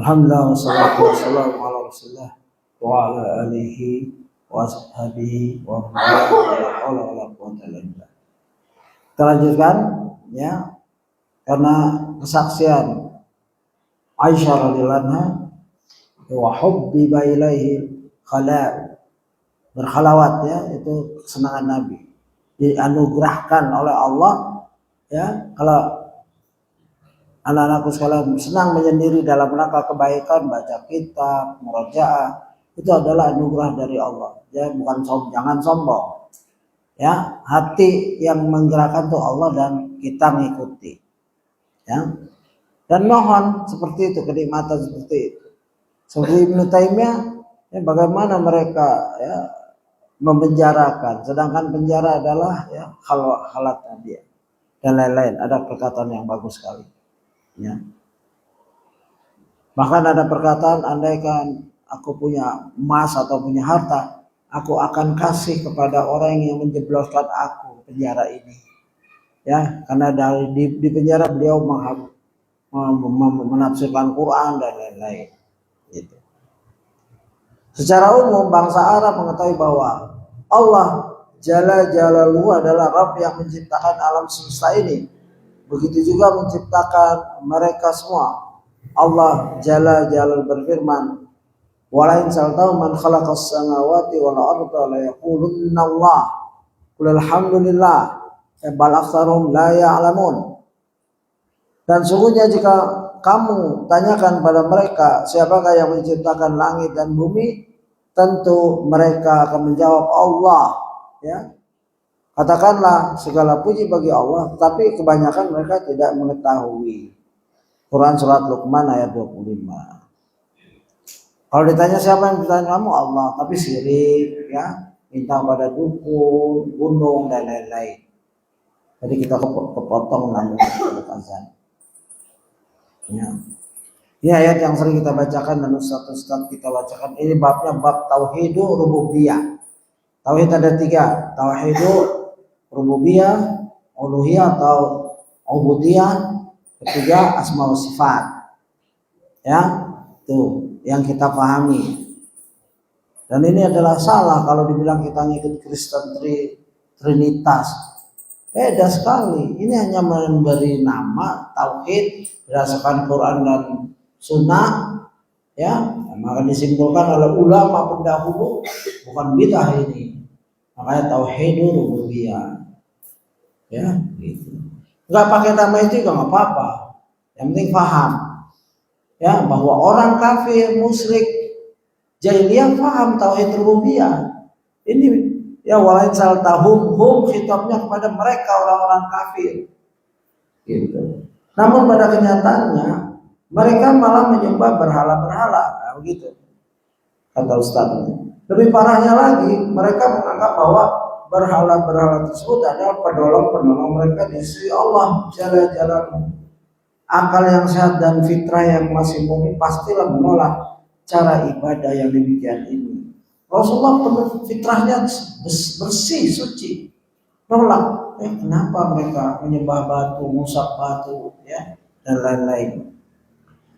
Alhamdulillah wassalatu wassalamu ala Rasulillah wa ala alihi wa ashabihi wa man wala quwwata illa billah. Kita lanjutkan ya, karena kesaksian Aisyah radhiyallahu anha wa hubbiba ilaihi berkhalawat ya, itu kesenangan Nabi, dianugerahkan oleh Allah ya. Kalau anak-anakku sekalian senang menyendiri dalam rangka kebaikan, baca kitab, murojaah, itu adalah anugerah dari Allah. Ya, jangan sombong. Ya, hati yang menggerakkan itu Allah dan kita mengikuti. Ya. Dan mohon seperti itu, kenikmatan seperti itu. Seperti Ibnu Taimiyah, ya, bagaimana mereka ya memenjarakan, sedangkan penjara adalah ya halatnya dia dan lain-lain. Ada perkataan yang bagus sekali. Ya. Bahkan ada perkataan, andaikan aku punya emas atau punya harta, aku akan kasih kepada orang yang menjebloskan aku penjara ini. Ya, karena di penjara beliau menafsirkan Quran dan lain-lain. Gitu. Secara umum bangsa Arab mengetahui bahwa Allah Jalla Jalaluhu adalah Rabb yang menciptakan alam semesta ini. Begitu juga menciptakan mereka semua. Allah Jalla Jalaluhu berfirman, "Wala in sa'altahu man khalaqas samawati wal arda la yaqulunna Allah. Qul alhamdulillah bal aktsaruhum la ya'lamun." Dan sungguhnya jika kamu tanyakan pada mereka siapakah yang menciptakan langit dan bumi, tentu mereka akan menjawab Allah. Ya, katakanlah segala puji bagi Allah, tapi kebanyakan mereka tidak mengetahui. Quran surat Luqman ayat 25. Kalau ditanya siapa yang bertanya kamu, Allah, tapi syirik, ya, minta pada dukun, gunung dan lain-lain. Jadi kita kepotong namun azan. Ya. Ini ayat yang sering kita bacakan dan ustaz-ustaz kita bacakan. Ini babnya bab tauhidu rububiyah. Tauhid ada 3, tauhidu rububiyah, uluhiyah atau ubudiyah, ketiga asma wa sifat. Ya, tuh yang kita pahami. Dan ini adalah salah kalau dibilang kita ngikut Kristen Trinitas. Beda sekali. Ini hanya memberi nama tauhid berdasarkan Quran dan Sunnah, ya, maka disimpulkan oleh ulama pendahulu, bukan bidah ini. Makanya tauhidur rububiyah, ya, gitu. Nggak pakai nama itu juga nggak apa-apa. Yang penting paham, ya, bahwa orang kafir, musyrik, jahiliyah paham tauhid rububiyah. Ini ya walain saltahum khitabnya kepada mereka orang-orang kafir. Gitu. Namun pada kenyataannya mereka malah menyembah berhala-berhala, nah, begitu kata Ustaz. Lebih parahnya lagi, mereka menganggap bahwa berhala-berhala tersebut adalah penolong-penolong mereka di sisi Allah Jalla Jalaluhu. Akal yang sehat dan fitrah yang masih murni pastilah menolak cara ibadah yang demikian ini. Rasulullah penuh fitrahnya bersih, suci. Nolak, kenapa mereka menyembah batu, musab batu, ya, dan lain-lain.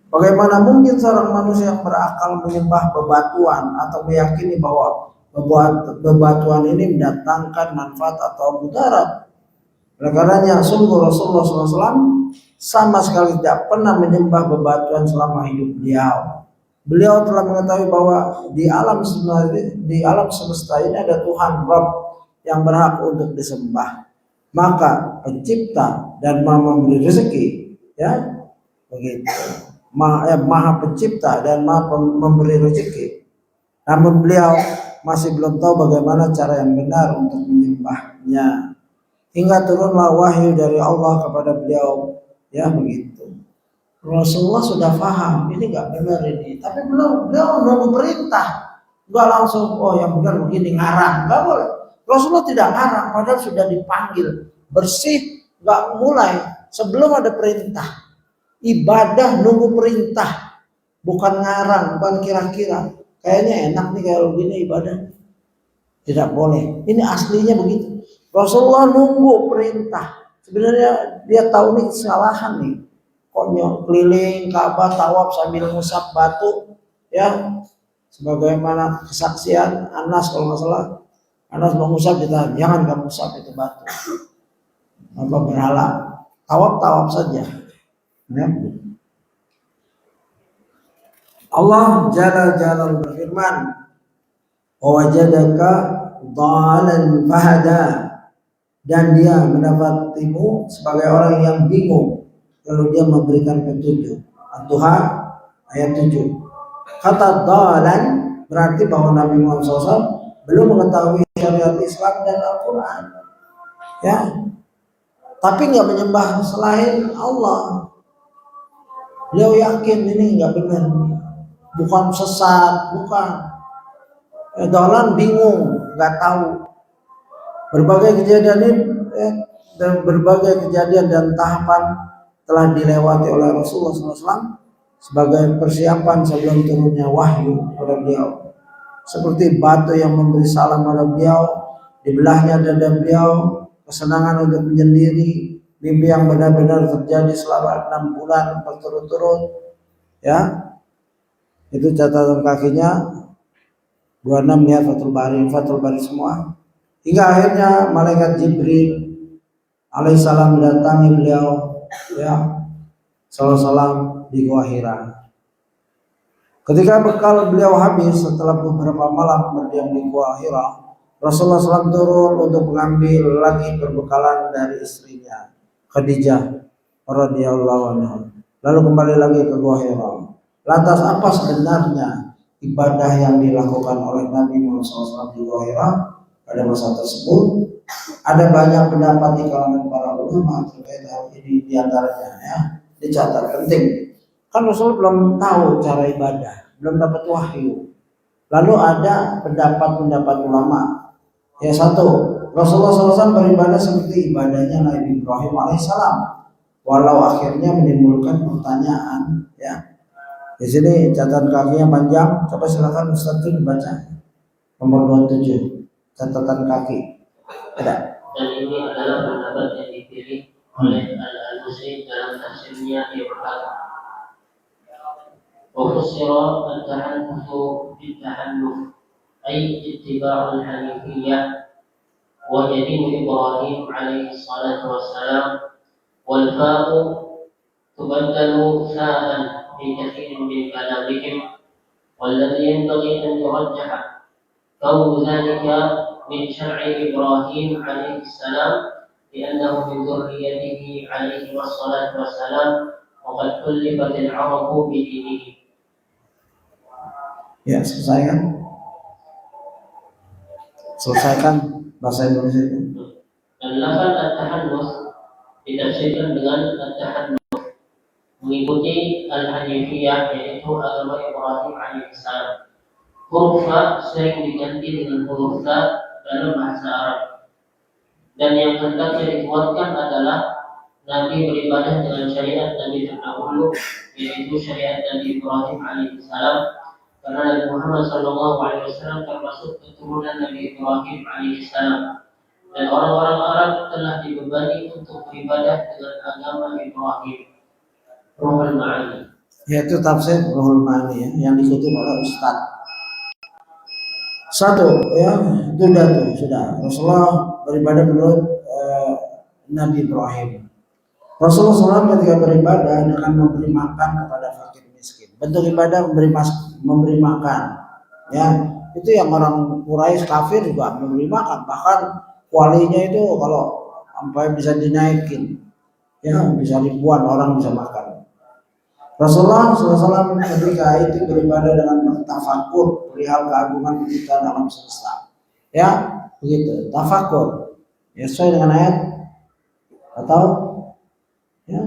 Bagaimana mungkin seorang manusia yang berakal menyembah bebatuan atau meyakini bahwa bebatuan ini mendatangkan manfaat atau mudarat? Oleh karenanya sungguh Rasulullah SAW sama sekali tidak pernah menyembah bebatuan selama hidup beliau. Beliau telah mengetahui bahwa di alam semesta ini ada Tuhan Rabb yang berhak untuk disembah. Maka pencipta dan maha memberi rezeki, ya, begitu. Maha pencipta dan maha memberi rezeki. Namun beliau masih belum tahu bagaimana cara yang benar untuk menyembahnya. Hingga turunlah wahyu dari Allah kepada beliau, ya, begitu. Rasulullah sudah paham ini nggak benar ini, tapi beliau nunggu perintah, nggak langsung yang benar begini, ngarang, nggak boleh. Rasulullah tidak ngarang, padahal sudah dipanggil bersih, nggak mulai sebelum ada perintah. Ibadah nunggu perintah, bukan ngarang, bukan kira-kira. Kayaknya enak nih kalau begini ibadah, tidak boleh. Ini aslinya begitu. Rasulullah nunggu perintah. Sebenarnya dia tahu nih kesalahan nih. Konyol keliling Ka'bah tawaf sambil ngusap batu, ya, sebagaimana kesaksian Anas kalau nggak salah, Anas mau ngusap kita, jangan kamu usap itu batu, apa berhala, tawaf saja, ya. Allah Jalla Jalaluhu berfirman, "Wajadaka dhalan fahada," dan dia mendapatimu sebagai orang yang bingung, lalu dia memberikan petunjuk. At-Tuhan ayat 7. Kata dalan berarti bahwa Nabi Muhammad SAW belum mengetahui syariat Islam dan Al-Quran, ya, tapi nggak menyembah selain Allah. Beliau yakin ini nggak benar, bukan sesat, bukan. Dalan bingung, nggak tahu. Berbagai kejadian ini dan berbagai kejadian dan tahapan telah dilewati oleh Rasulullah SAW sebagai persiapan sebelum turunnya wahyu pada beliau. Seperti batu yang memberi salam pada beliau, dibelahnya dada beliau, kesenangan untuk menyendiri, mimpi yang benar-benar terjadi selama 6 bulan berturut-turut, ya. Itu catatan kakinya 26 ya, Fathul Bari semua. Hingga akhirnya malaikat Jibril alaihissalam mendatangi beliau, ya, salam di Gua Hira. Ketika bekal beliau habis setelah beberapa malam berdiam di Gua Hira, Rasulullah SAW turun untuk mengambil lagi perbekalan dari istrinya Khadijah radhiyallahu anha. Lalu kembali lagi ke Gua Hira. Lantas apa sebenarnya ibadah yang dilakukan oleh Nabi Muhammad SAW di Gua Hira pada masa tersebut? Ada banyak pendapat di kalangan para ulama terkait hal ini, diantaranya, ya, dicatat penting. Kan Rasul belum tahu cara ibadah, belum dapat wahyu. Lalu ada pendapat ulama. Ya, satu, Rasulullah SAW beribadah seperti ibadahnya Nabi Ibrahim alaihissalam, walau akhirnya menimbulkan pertanyaan, ya. Di sini catatan kakinya panjang. Coba silakan Ustaz itu dibaca nomor 27 catatan kaki. Ada. Dan ini adalah pendapat yang dipilih oleh Al-Alusi dalam tafsirnya. Dia berkata, وفسر التحنث بالتحنث أي اتباع الحنيفية وهي دين إبراهيم عليه الصلاة والسلام، والفاء تبدل ثاء في كثير من كلامهم، والذي ينبغي أن يرجح كون ذلك من شرع إبراهيم عليه السلام لأنه من ذريته عليه الصلاة والسلام وقد كلفت العرب بدينه. Ya, selesaikan bahasa Indonesia itu. Dan lafaz at-tahannus ditafsirkan dengan at-tahannus mengikuti al-hanifiyah, yaitu agama Ibrahim alaihissalam. Huruf fa sering diganti dengan huruf ta dalam bahasa Arab. Dan yang hendaknya dikuatkan adalah Nabi beribadah dengan syariat Nabi terdahulu, yaitu syariat Nabi Ibrahim alaihissalam, karena Nabi Muhammad SAW termasuk keturunan Nabi Ibrahim alaihissalam. Dan orang-orang Arab telah dibebani untuk beribadah dengan agama Ibrahim. Ruhul Ma'ani. Yaitu tafsir Ruhul Ma'ani, ya, yang dikutip oleh Ustaz. Satu, ya, itu sudah. Rasulullah beribadah menurut Nabi Ibrahim. Rasulullah SAW ketika beribadah dengan memberi makan kepada fakir miskin. Bentuk ibadah memberi makan, ya. Itu yang orang Quraisy kafir juga memberi makan. Bahkan kualinya itu kalau sampai bisa dinaikin, ya, bisa ribuan orang bisa makan. Rasulullah SAW ketika itu beribadah dengan tafakur perihal keagungan penciptaan alam semesta, ya, begitu, tafakur, ya, sesuai dengan ayat atau, ya,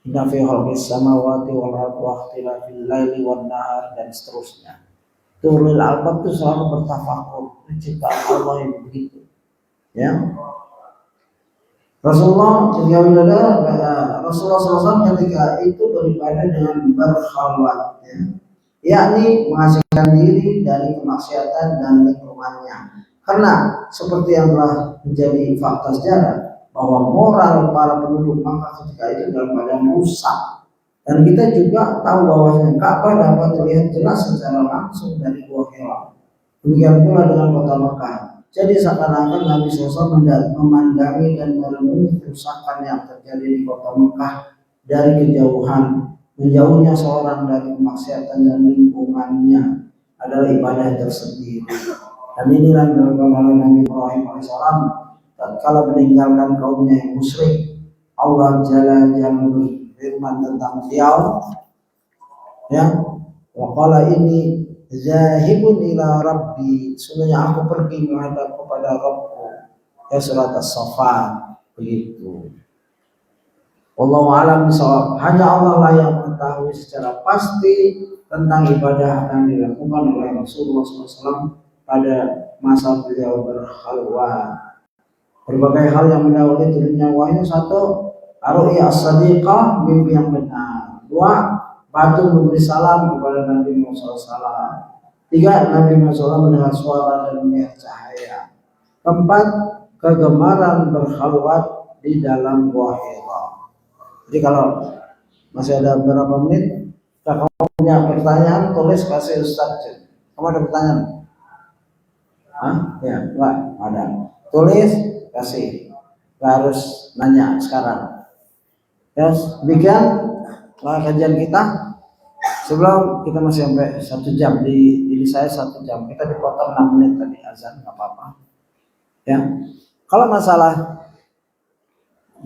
inna fi khalqis samawati wal ardi wa ikhtilafil laili wan nahar, dan seterusnya. Ulul albab itu selalu bertafakur penciptaan Allah yang begitu, ya. Rasulullah SAW ketika itu beribadah dengan berkhalwat, ya, yakni mengasingkan diri dari kemaksiatan dan lingkungannya. Karena seperti yang telah menjadi fakta sejarah bahwa moral para penduduk Makkah ketika itu dalam keadaan rusak. Dan kita juga tahu bahwa Ka'bah dapat terlihat jelas secara langsung dari Gua Hira. Demikian pula dengan kota Makkah. Jadi seakan-akan Nabi SAW memandangi dan merenungi kerusakan yang terjadi di kota Mekah dari kejauhan. Menjauhnya seorang dari kemaksiatan dan lingkungannya adalah ibadah tersendiri. Dan inilah yang dilakukan oleh Nabi Ibrahim AS tatkala meninggalkan kaumnya yang musyrik. Allah Jalla Jalaluhu berfirman tentang beliau, ya, waqala ini zahibun ila rabbi, sebenarnya aku pergi menghadap kepada Rabbku. Ya, surat As-Saffat begitu. Wallahu a'lam bishawab. Hanya Allah lah yang mengetahui secara pasti tentang ibadah yang dilakukan oleh Rasulullah SAW pada masa beliau berkhalwat. Berbagai hal yang mendahului turunnya wahyu. Satu, ar-ru'ya as-sadiqah, mimpi yang benar. Dua, batu memberi salam kepada Nabi Muhammad SAW. Tiga, Nabi Muhammad SAW mendengar suara dan melihat cahaya. Keempat, kegemaran berkhalwat di dalam gua Hira. Jadi kalau masih ada beberapa menit, kalau kamu punya pertanyaan, tulis kasih Ustaz. Kamu ada pertanyaan? Hah? Ya, enggak ada. Tulis, kasih. Nggak harus nanya sekarang. Ya, demikian kajian kita. Sebelum kita masih sampai 1 jam di saya 1 jam. Kita dipotong 6 menit tadi azan, nggak apa-apa. Ya, kalau masalah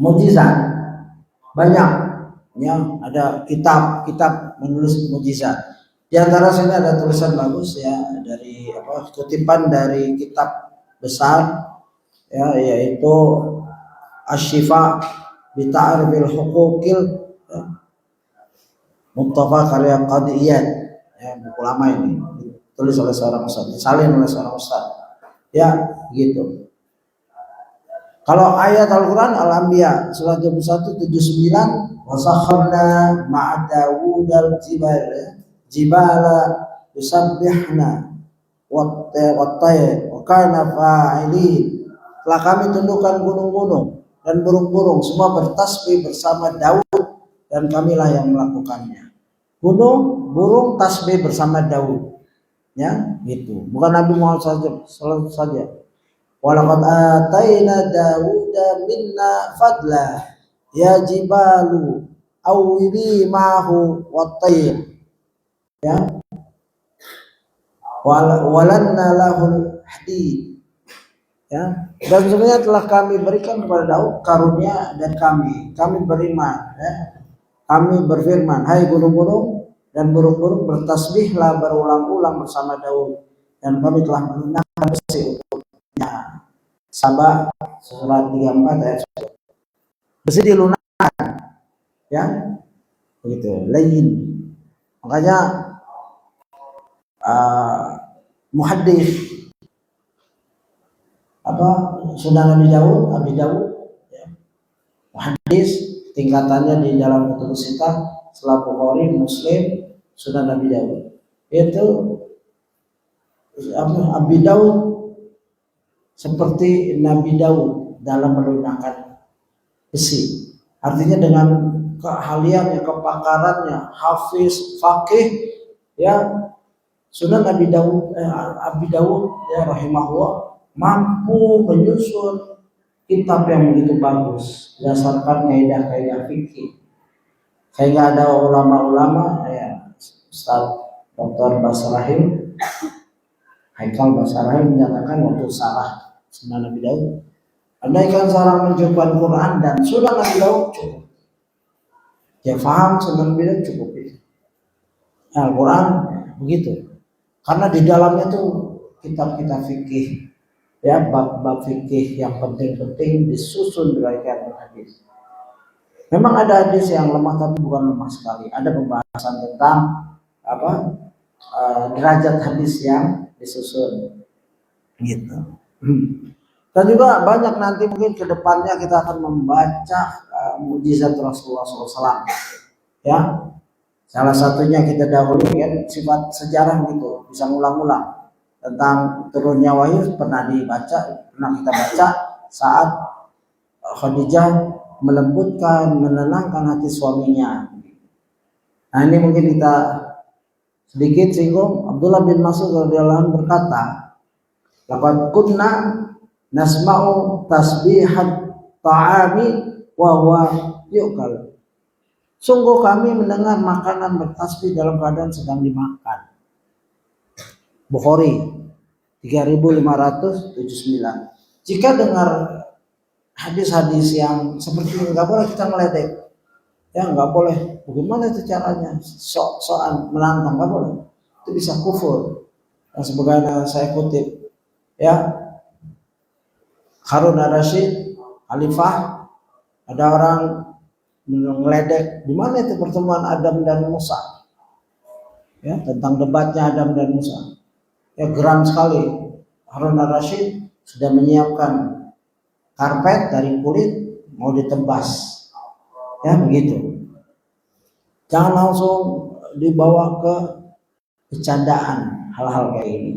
mukjizat banyak, ya, ada kitab menulis mukjizat. Di antara sini ada tulisan bagus, ya, dari kutipan dari kitab besar, ya, yaitu Asy-Syifa bi Ta'ribil Huquqil, ya, Mustafa karya Qadiyat, ya, buku lama ini, ditulis oleh seorang ustaz, disalin oleh seorang ustaz, ya, gitu. Kalau ayat Al-Quran Al-Anbiya surat 21 79, wasakharna ma'a Dawud al-jibala yusabbihna wat-tayr wa kana fa'ilin. Telah kami tundukkan gunung-gunung dan burung-burung semua bertasbih bersama Daud, dan kamilah yang melakukannya. Gunung, burung tasbih bersama Daud, ya, gitu. Bukan Nabi Muhammad saja. Walaqad ataina Dawuda minna fadla ya jibalu awwili ma'hu wat-tayr, ya, walanna lahul hadid, ya, dan sebenarnya telah kami berikan kepada Daud karunia, dan kami beriman, ya, kami berfirman, hai gunung-gunung dan burung-burung, bertasbihlah berulang-ulang bersama Daud, dan kami telah menunaikan besi untuknya. Sabah surat 34 ayat 1. Besi dilunakkan, ya, begitu, lain. Makanya muhaddits Sunan Abi Dawud, ya, muhaddits tingkatannya di dalam kutub sittah setelah Bukhari, Muslim, Sunan Abi Dawud. Itu Abi Dawud seperti Nabi Daud dalam melunakkan besi. Artinya dengan keahliannya, kepakarannya, hafiz, faqih, ya, Sunan Abi Dawud, ya, rahimahullah, mampu menyusun kitab yang begitu bagus berdasarkan kaidah-kaidah fikih. Sehingga ada ulama-ulama, ya, Ustaz Dr. Basrahim, Haikal Basrahim menyatakan waktu sarah Sunan Abi Dawud, andaikan seorang mencoba Quran dan Sunan Abi Dawud cukup, dia faham Sunan Abi Dawud cukup. Al-Quran begitu, karena di dalamnya tuh kitab-kitab fikih, ya, bab-bab fikih yang penting-penting disusun berdasarkan hadis. Memang ada hadis yang lemah, tapi bukan lemah sekali. Ada pembahasan tentang derajat hadis yang disusun, gitu. Dan juga banyak nanti mungkin ke depannya kita akan membaca mukjizat Rasulullah SAW, ya. Salah satunya kita dahulu, ya, sifat sejarah gitu, bisa ngulang-ulang tentang turunnya wahyu, pernah kita baca saat Khadijah melembutkan, menenangkan hati suaminya. Nah, ini mungkin kita sedikit singgung. Abdullah bin Mas'ud radhiyallahu anhu berkata, laqad kunna nasma'u tasbihat ta'ami wa huwa yu'kal. Sungguh kami mendengar makanan bertasbih dalam keadaan sedang dimakan. Bukhari 3579. Jika dengar hadis-hadis yang seperti ini, nggak boleh kita meledek. Ya nggak boleh. Bagaimana itu caranya? Sok-sokan menantang nggak boleh. Itu bisa kufur. Dan sebagaimana saya kutip, ya Harun ar-Rasyid, Khalifah, ada orang ngeledek, di mana itu pertemuan Adam dan Musa? Ya, tentang debatnya Adam dan Musa. Ya geram sekali. Harun ar-Rasyid sudah menyiapkan karpet dari kulit mau ditebas. Ya begitu. Jangan langsung dibawa ke bercandaan hal-hal kayak ini.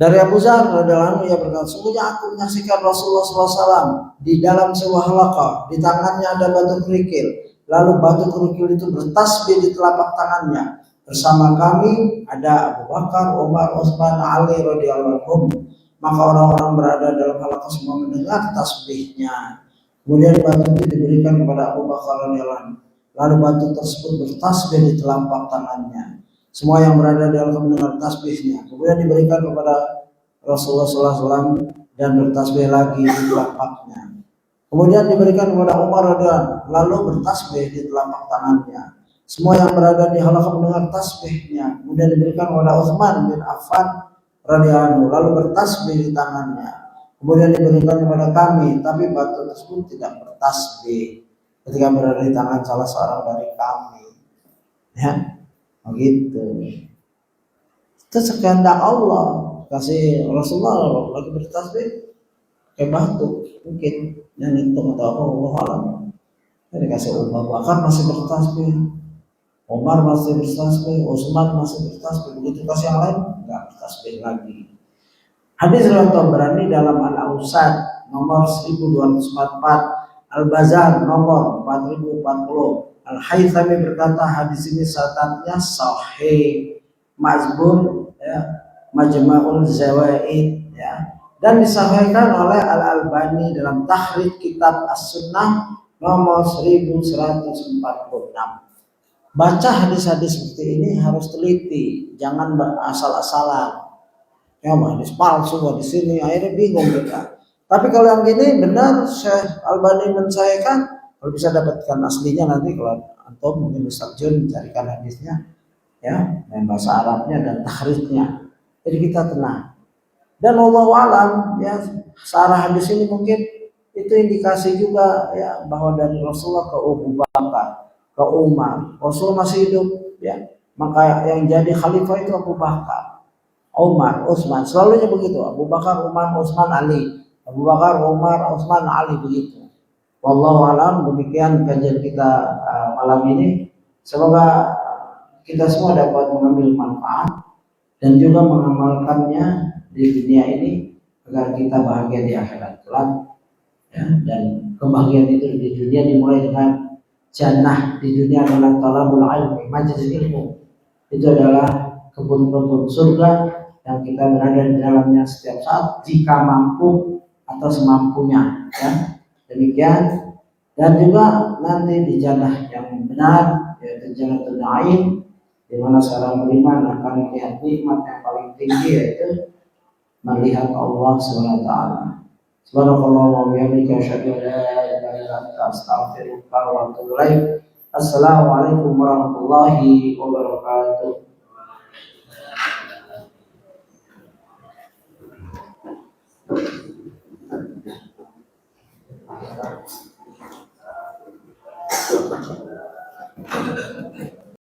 Dari Abu Dzar radhiyallahu anhu ia berkata, sungguhnya aku menyaksikan Rasulullah SAW di dalam sebuah halaqah, di tangannya ada batu kerikil, lalu batu kerikil itu bertasbih di telapak tangannya. Bersama kami ada Abu Bakar, Umar, Utsman, Ali radhiyallahu anhum. Maka orang-orang berada dalam halaqah semua mendengar tasbihnya. Kemudian batu itu diberikan kepada Abu Bakar radhiyallahu anhu. Lalu batu tersebut bertasbih di telapak tangannya. Semua yang berada dalam mendengar tasbihnya. Kemudian diberikan kepada Rasulullah SAW dan bertasbih lagi di telapaknya. Kemudian diberikan kepada Umar radhiyallahu anhu, lalu bertasbih di telapak tangannya. Semua yang berada di halaqah mendengar tasbihnya. Kemudian diberikan kepada Utsman bin Affan radhiyallahu anhu, lalu bertasbih di tangannya. Kemudian diberikan kepada kami, tapi batu tersebut tidak bertasbih ketika berada di tangan salah seorang dari kami. Ya. Begitu. Itu sekehendak Allah. Kasih Rasulullah lagi bertasbih kayak batu mungkin yang itu atau apa Allah alam. Jadi kasih Abu Bakar masih bertasbih, Umar masih bertasbih, Utsman masih bertasbih. Begitu kasih yang lain enggak bertasbih lagi. Hadis riwayat Tabrani dalam Al-Awsat nomor 1244, Al-Bazar nomor 4040. Al-Haythami berkata hadis ini sanadnya sahih, mazbun, ya, Majma'ul Zawaid, ya, dan disahihkan oleh Al-Albani dalam Takhrij Kitab As-Sunnah nomor 1146. Baca hadis-hadis seperti ini harus teliti, jangan asal-asalan. Ya, hadis palsu di sini akhirnya bingung kita. Tapi kalau yang gini benar, Syekh Albani mensahihkan. Kalau bisa dapatkan aslinya nanti kalau antum mungkin Ustaz Jun mencarikan hadisnya, ya, dan bahasa Arabnya dan takhrijnya. Jadi kita tenang. Dan wallahu alam, ya, searah hadis ini mungkin itu indikasi juga, ya, bahwa dari Rasulullah ke Abu Bakar, ke Umar. Rasul masih hidup, ya. Maka yang jadi khalifah itu Abu Bakar, Umar, Utsman. Selalunya begitu. Abu Bakar, Umar, Utsman, Ali. Abu Bakar, Umar, Utsman, Ali, begitu. Wallahu alam, demikian kajian kita malam ini. Semoga kita semua dapat mengambil manfaat dan juga mengamalkannya di dunia ini agar kita bahagia di akhirat kelak. Ya, dan kebahagiaan itu di dunia dimulai dengan jannah. Di dunia adalah talabul ilmi, majelis ilmu. Itu adalah kebun-kebun surga yang kita berada di dalamnya setiap saat jika mampu atau semampunya, ya. Demikian. Dan juga nanti di jannah yang benar, yaitu Jannatul Na'im, di mana seorang beriman akan melihat nikmat yang paling tinggi, yaitu melihat Allah Subhanahu wa taala. Subhanallah wa bihamdihi asyhadu an la ilaha illa anta astaghfiruka wa atubu ilaik. Assalamualaikum warahmatullahi wabarakatuh. Thank you.